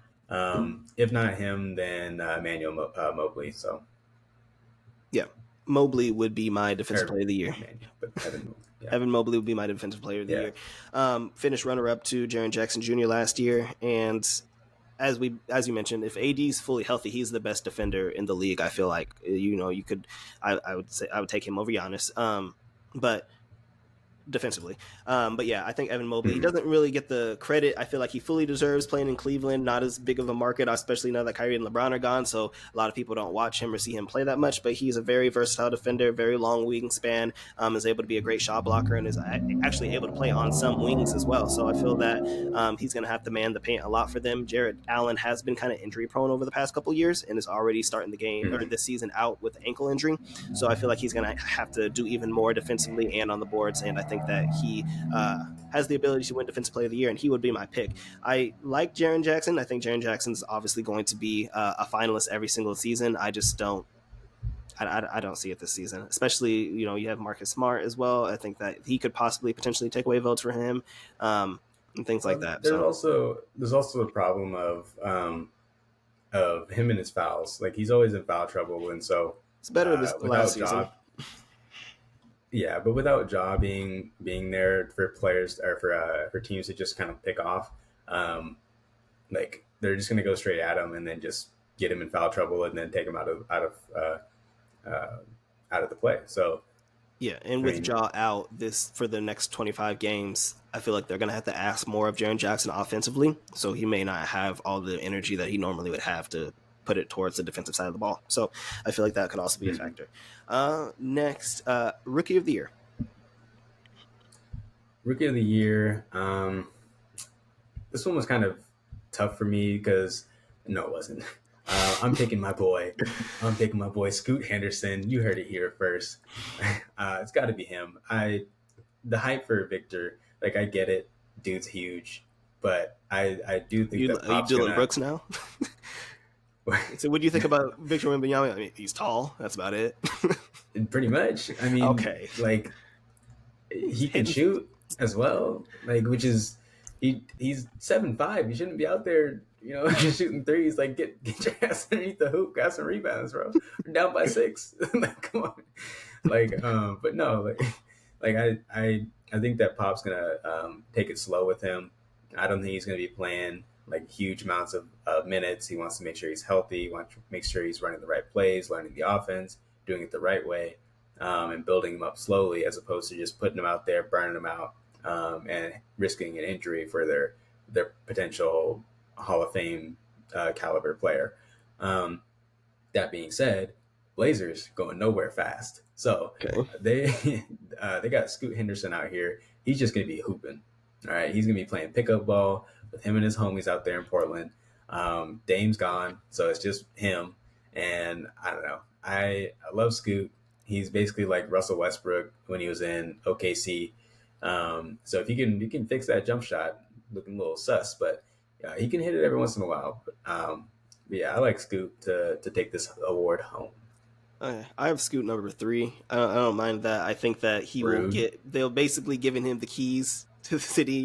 if not him, then Emmanuel Mobley. So. Yeah. Mobley would be my defensive player of the year. Evan Mobley would be my defensive player of the year. Finished runner-up to Jaren Jackson Jr. last year. And as you mentioned, if AD's fully healthy, he's the best defender in the league. I feel like I would take him over Giannis. But defensively. But yeah, I think Evan Mobley, he doesn't really get the credit I feel like he fully deserves playing in Cleveland. Not as big of a market, especially now that Kyrie and LeBron are gone. So a lot of people don't watch him or see him play that much. But he's a very versatile defender, very long wingspan, is able to be a great shot blocker, and is actually able to play on some wings as well. So I feel that he's going to have to man the paint a lot for them. Jared Allen has been kind of injury prone over the past couple years and is already starting the game or this season out with ankle injury. So I feel like he's going to have to do even more defensively and on the boards. And I think that he has the ability to win Defensive Player of the Year, and he would be my pick. I like Jaren Jackson. I think Jaren Jackson's obviously going to be a finalist every single season. I just don't. I don't see it this season, especially, you have Marcus Smart as well. I think that he could possibly potentially take away votes for him and things like that. There's also the problem of him and his fouls. Like, he's always in foul trouble, and so it's better this last season. Yeah, but without Ja being there for players or for teams to just kind of pick off, like, they're just going to go straight at him and then just get him in foul trouble and then take him out of the play. So yeah, and with Ja out for the next 25 games, I feel like they're going to have to ask more of Jaren Jackson offensively. So he may not have all the energy that he normally would have to put it towards the defensive side of the ball. So I feel like that could also be a factor. Next, Rookie of the Year. Rookie of the Year. This one was kind of tough for me because no, it wasn't. I'm picking my boy. Scoot Henderson. You heard it here first. It's got to be him. The hype for Victor, like, I get it. Dude's huge, but I do think that Pop's Dillon Brooks now. So what do you think about Victor Wembanyama? I mean, he's tall. That's about it. Pretty much. I mean, okay. Like, he can shoot as well. Like, which is he's 7'5". You shouldn't be out there, just shooting threes. Like, get your ass underneath the hoop, got some rebounds, bro. We're down by 6. Like, come on. Like, but no, I think that Pop's gonna take it slow with him. I don't think he's gonna be playing like huge amounts of minutes. He wants to make sure he's healthy. He wants to make sure he's running the right plays, learning the offense, doing it the right way, and building him up slowly, as opposed to just putting him out there, burning him out, and risking an injury for their potential Hall of Fame caliber player. That being said, Blazers going nowhere fast. So they got Scoot Henderson out here. He's just going to be hooping. All right, he's going to be playing pickup ball with him and his homies out there in Portland. Dame's gone, so it's just him. And I don't know. I love Scoot. He's basically like Russell Westbrook when he was in OKC. So if you can fix that jump shot, looking a little sus, but he can hit it every once in a while. But yeah, I like Scoot to take this award home. I have Scoot number 3. I don't mind that. I think that they'll basically giving him the keys to the city.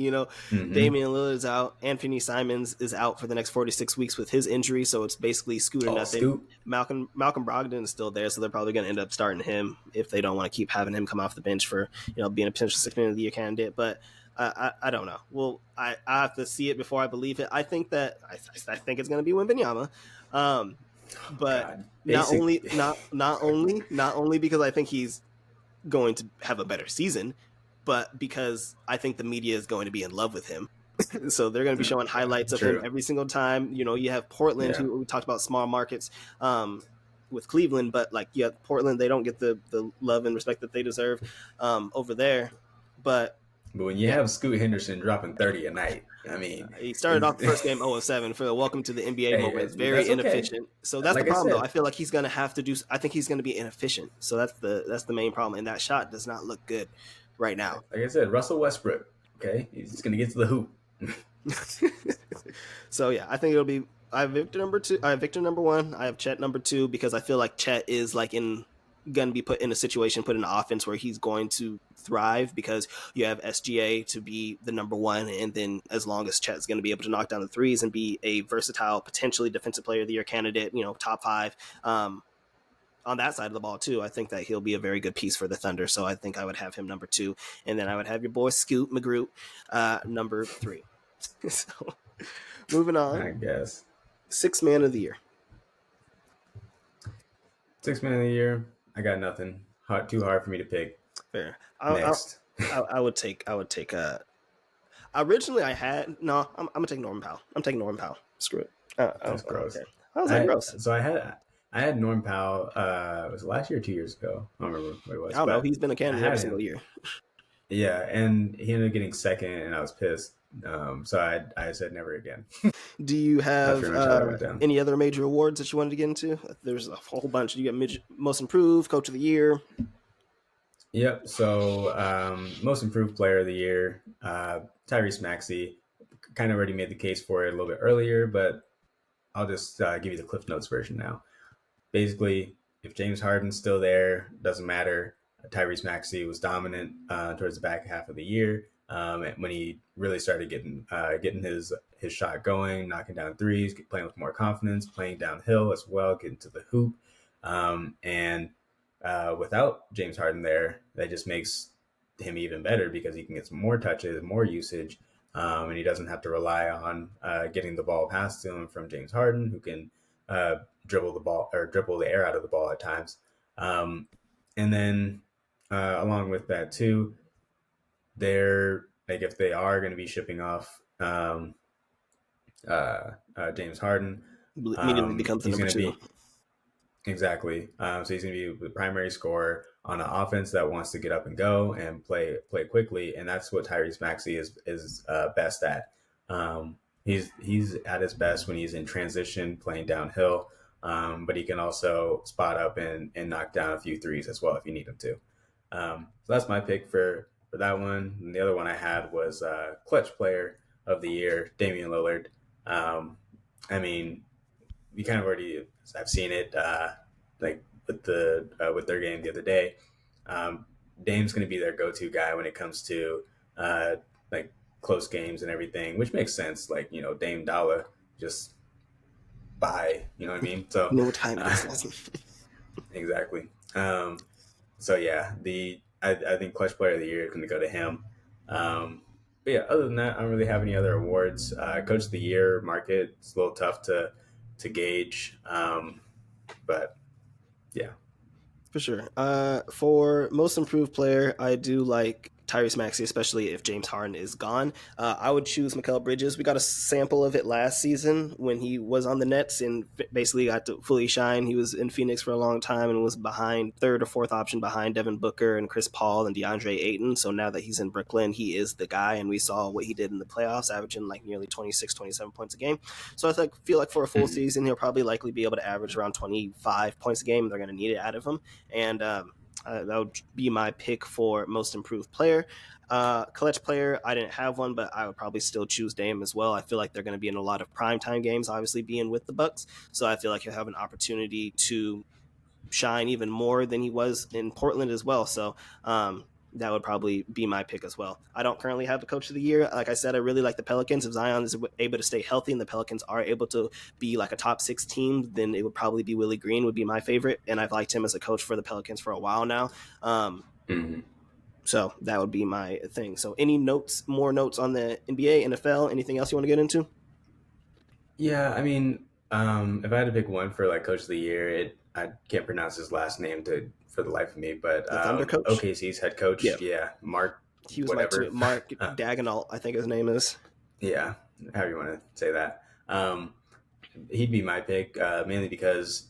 Damian Lillard is out. Anthony Simons is out for the next 46 weeks with his injury. So it's basically Scoot or nothing. Scoot. Malcolm Brogdon is still there. So they're probably going to end up starting him if they don't want to keep having him come off the bench for, being a potential 6 Man of the Year candidate. But I don't know. Well, I have to see it before I believe it. I think that I think it's going to be Wembanyama. But not only because I think he's going to have a better season, but because I think the media is going to be in love with him. So they're going to be showing highlights of him every single time. You have Portland, who we talked about small markets with Cleveland, but Portland, they don't get the love and respect that they deserve over there. But when you have Scoot Henderson dropping 30 a night, I mean, he started off the first game 0-7 for the welcome to the NBA moment. It's very inefficient. So that's the problem, though. I feel like he's going to have to I think he's going to be inefficient. So that's the main problem. And that shot does not look good right now. Like I said, Russell Westbrook. Okay, he's just going to get to the hoop. So yeah, I think it'll be. I have Victor number 2. I have Victor number 1. I have Chet number 2 because I feel like Chet is going to be put in a situation, put in an offense where he's going to thrive because you have SGA to be the number 1. And then as long as Chet's going to be able to knock down the threes and be a versatile, potentially Defensive Player of the Year candidate, top 5 on that side of the ball too, I think that he'll be a very good piece for the Thunder. So I think I would have him number 2. And then I would have your boy Scoot McGroot number 3. So moving on. I guess. 6 Man of the Year. 6 Man of the Year. I got nothing. Too hard for me to pick. Fair. Next. I would take. Originally, I had no. I'm gonna take Norman Powell. I'm taking Norman Powell. Screw it. That's I don't gross. care. How's that gross? I had Norm Powell. Was it last year or 2 years ago? I don't remember what it I was, don't know. but He's been a I candidate every had single him. year. Yeah, and he ended up getting second, and I was pissed. So I said never again. Do you That's have pretty much how that went down. any other major awards that you wanted to get into? There's a whole bunch. You got most improved, coach of the year. Yep. So most improved player of the year, Tyrese Maxey. Kind of already made the case for it a little bit earlier, but I'll just give you the Cliff Notes version now. Basically, if James Harden's still there, doesn't matter. Tyrese Maxey was dominant towards the back half of the year when he really started getting his shot going, knocking down threes, playing with more confidence, playing downhill as well, getting to the hoop. And without James Harden there, that just makes him even better because he can get some more touches, more usage, and he doesn't have to rely on getting the ball passed to him from James Harden, who can dribble the ball or dribble the air out of the ball at times. And then along with that too, they're like if they are going to be shipping off James Harden, Immediately becomes the he's number going to two. be exactly. So he's going to be the primary scorer on an offense that wants to get up and go and play quickly, and that's what Tyrese Maxey is best at. He's at his best when he's in transition, playing downhill, but he can also spot up and knock down a few threes as well if you need him to. So that's my pick for that one. And the other one I had was clutch player of the year, Damian Lillard. I mean, we kind of already have seen it like with their game the other day. Dame's going to be their go-to guy when it comes to like close games and everything, which makes sense. Like Dame Dollar just buy, you know what I mean? So You know what time it is. exactly. So yeah, I think clutch player of the year is going to go to him. But yeah, other than that, I don't really have any other awards. Coach of the year market, it's a little tough to gauge, but yeah. For sure. For most improved player, I do like Tyrese Maxey, especially if James Harden is gone. I would choose Mikal Bridges. We got a sample of it last season when he was on the Nets and basically got to fully shine. He was in Phoenix for a long time and was behind third or fourth option behind Devin Booker and Chris Paul and DeAndre Ayton. So now that he's in Brooklyn, he is the guy. And we saw what he did in the playoffs, averaging like nearly 26, 27 points a game. So I feel like for a full season, he'll probably likely be able to average around 25 points a game. They're going to need it out of him. And that would be my pick for most improved player. Clutch player, I didn't have one, but I would probably still choose Dame as well. I feel like they're going to be in a lot of primetime games, obviously being with the Bucks. So I feel like he'll have an opportunity to shine even more than he was in Portland as well. So that would probably be my pick as well. I don't currently have a coach of the year. Like I said, I really like the Pelicans. If Zion is able to stay healthy and the Pelicans are able to be like a top 6 team, then it would probably be Willie Green would be my favorite. And I've liked him as a coach for the Pelicans for a while now. So that would be my thing. So any more notes on the NBA, NFL, anything else you want to get into? Yeah, I mean, if I had to pick one for like coach of the year, I can't pronounce his last name for the life of me, but The Thunder coach? OKC's head coach, Yeah. Mark, He was whatever, Mark Daigneault, I think his name is. yeah, however you want to say that. He'd be my pick, mainly because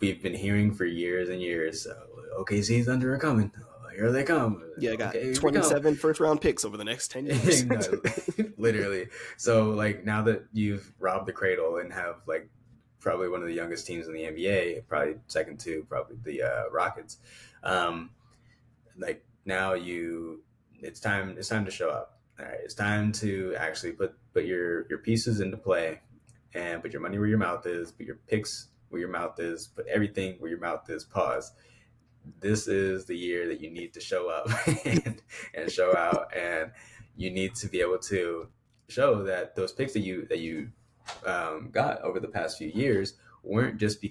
we've been hearing for years and years, OKC's Thunder are coming. Here they come. Yeah, I got Okay, 27 first-round picks over the next 10 years. No, literally. So like now that you've robbed the cradle and have like probably one of the youngest teams in the NBA, probably second to probably the Rockets, like now it's time to show up. All right, it's time to actually put your pieces into play and put your money where your mouth is, put your picks where your mouth is, put everything where your mouth is. Pause. This is the year that you need to show up and show out, and you need to be able to show that those picks that you got over the past few years weren't just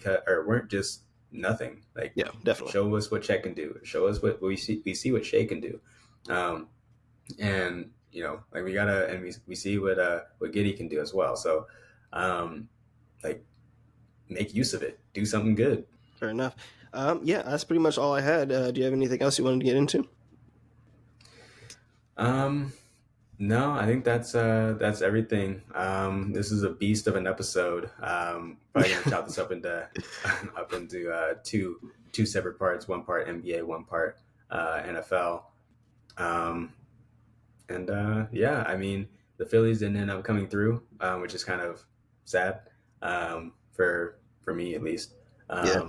nothing. Like, Yeah, definitely. show us what Chet can do. Show us what we see what Shea can do, and like we see what Giddey can do as well. So, like, make use of it. Do something good. Fair enough. Yeah, that's pretty much all I had. Do you have anything else you wanted to get into? No, I think that's everything. This is a beast of an episode. Probably gonna chop this up into two separate parts. One part NBA, one part NFL. Um, and yeah, I mean the Phillies didn't end up coming through, which is kind of sad for me at least. Yeah.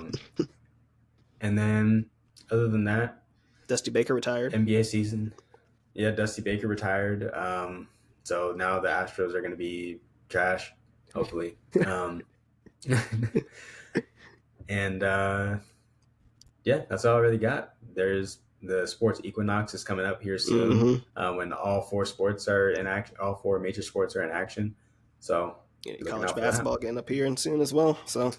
And then other than that, Dusty Baker retired. NBA season. Yeah, Dusty Baker retired. So now the Astros are going to be trash, hopefully. And yeah, that's all I really got. There's the sports equinox is coming up here soon, when all four sports are in action. All four major sports are in action. So college basketball getting up here and soon as well. So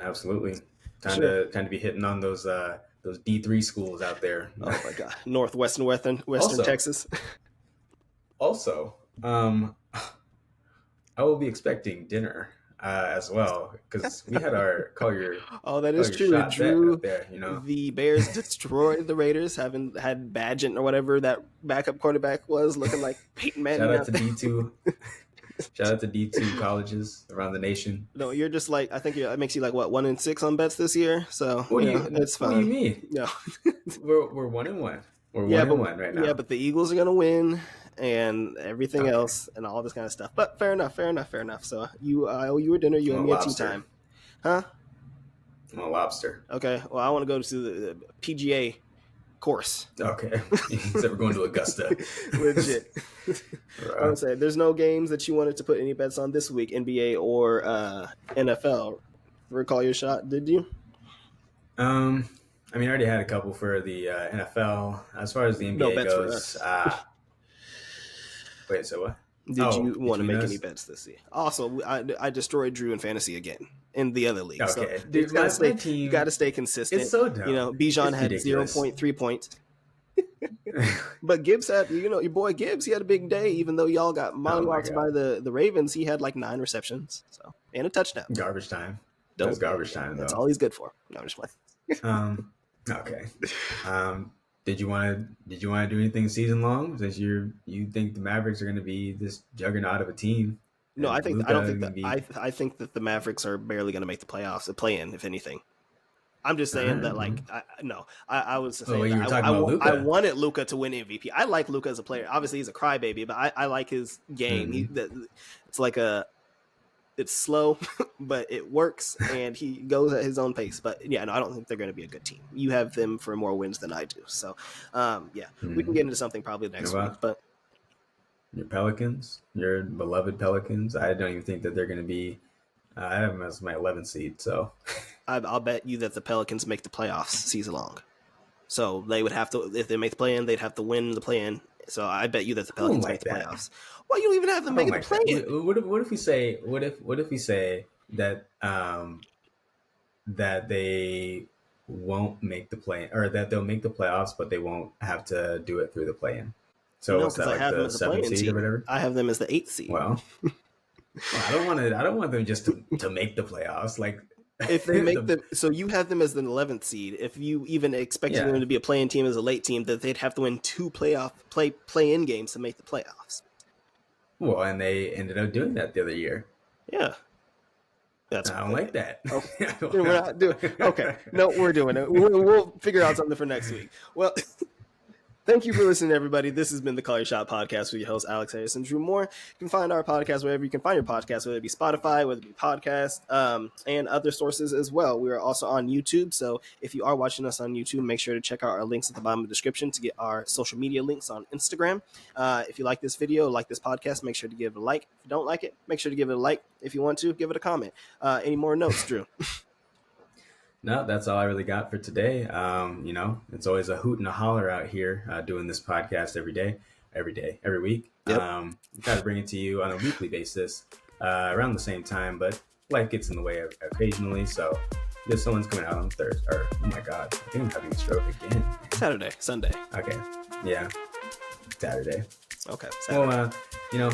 absolutely, time to be hitting on those D3 schools out there. Oh my God, Northwest and Western Texas. Also, I will be expecting dinner as well because we had our call your. Oh, that is true. Drew, there, the Bears destroyed the Raiders. Haven't had Badgett or whatever that backup quarterback was, looking like Peyton Manning. Shout out to D2. Shout out to D2 colleges around the nation. No, you're just like, I think it makes you like, what, 1-6 on bets this year? So, it's fine. What do you mean? No. We're 1-1. We're 1-1 right now. Yeah, but the Eagles are going to win and everything else and all this kind of stuff. But fair enough. So I owe you a dinner. You owe me a tea time. Huh? I'm a lobster. Okay. Well, I want to go to the PGA course. Okay. So we're going to Augusta. Legit. I would say there's no games that you wanted to put any bets on this week, NBA or NFL. Recall your shot, did you? I mean, I already had a couple for the NFL. As far as the NBA goes, wait, so what? Did you want to make any bets this year? Also, I destroyed Drew in fancy again in the other league. Okay, so dude, you got to stay consistent. It's so dumb. Bijan had 0.3 points. But Gibbs had, your boy Gibbs, he had a big day, even though y'all got mollywopped by the Ravens. He had like 9 receptions, and a touchdown. Garbage time. That's garbage time, though. That's all he's good for. No, I'm just playing. Okay. Did you want to do anything season long? Since you think the Mavericks are going to be this juggernaut of a team? No, I think that the Mavericks are barely going to make the playoffs. The play-in, if anything. I'm just saying that, I was saying that I wanted Luka to win MVP. I like Luka as a player. Obviously, he's a crybaby, but I like his game. It's like it's slow, but it works, and he goes at his own pace. But yeah, no, I don't think they're going to be a good team. You have them for more wins than I do. So, we can get into something probably next week. But your Pelicans, your beloved Pelicans, I don't even think that they're going to be. I have them as my 11th seed, so I'll bet you that the Pelicans make the playoffs season long. So they would have to, if they make the play-in, they'd have to win the play-in. So I bet you that the Pelicans make the playoffs. Well, you don't even have them make the play-in. What if we say that that they won't make the play-in, or that they'll make the playoffs, but they won't have to do it through the play-in? So no, is that like the 7th seed or whatever? I have them as the 8th seed. Well, I don't want them just to make the playoffs. Like if they make so you have them as the 11th seed. If you even expected them to be a play-in team as a late team, that they'd have to win 2 play-in games to make the playoffs. Well, and they ended up doing that the other year. Yeah. I don't like that. Oh, we're not doing. Okay, no, we're doing it. We'll figure out something for next week. Well, thank you for listening, everybody. This has been the Call Your Shot podcast with your host, Alex Harris and Drew Moore. You can find our podcast wherever you can find your podcast, whether it be Spotify, whether it be podcast, and other sources as well. We are also on YouTube, so if you are watching us on YouTube, make sure to check out our links at the bottom of the description to get our social media links on Instagram. If you like this video, like this podcast, make sure to give it a like. If you don't like it, make sure to give it a like. If you want to, give it a comment. Any more notes, Drew? No, that's all I really got for today. It's always a hoot and a holler out here doing this podcast every week. Yep. Try to bring it to you on a weekly basis around the same time, but life gets in the way occasionally. So if someone's coming out on Thursday, or oh my God, I think I'm having a stroke again. Sunday. Okay. Yeah. Saturday. Okay. Saturday. Well,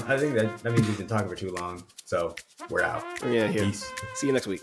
I think that means we've been talking for too long. So we're out. We're here. Peace. See you next week.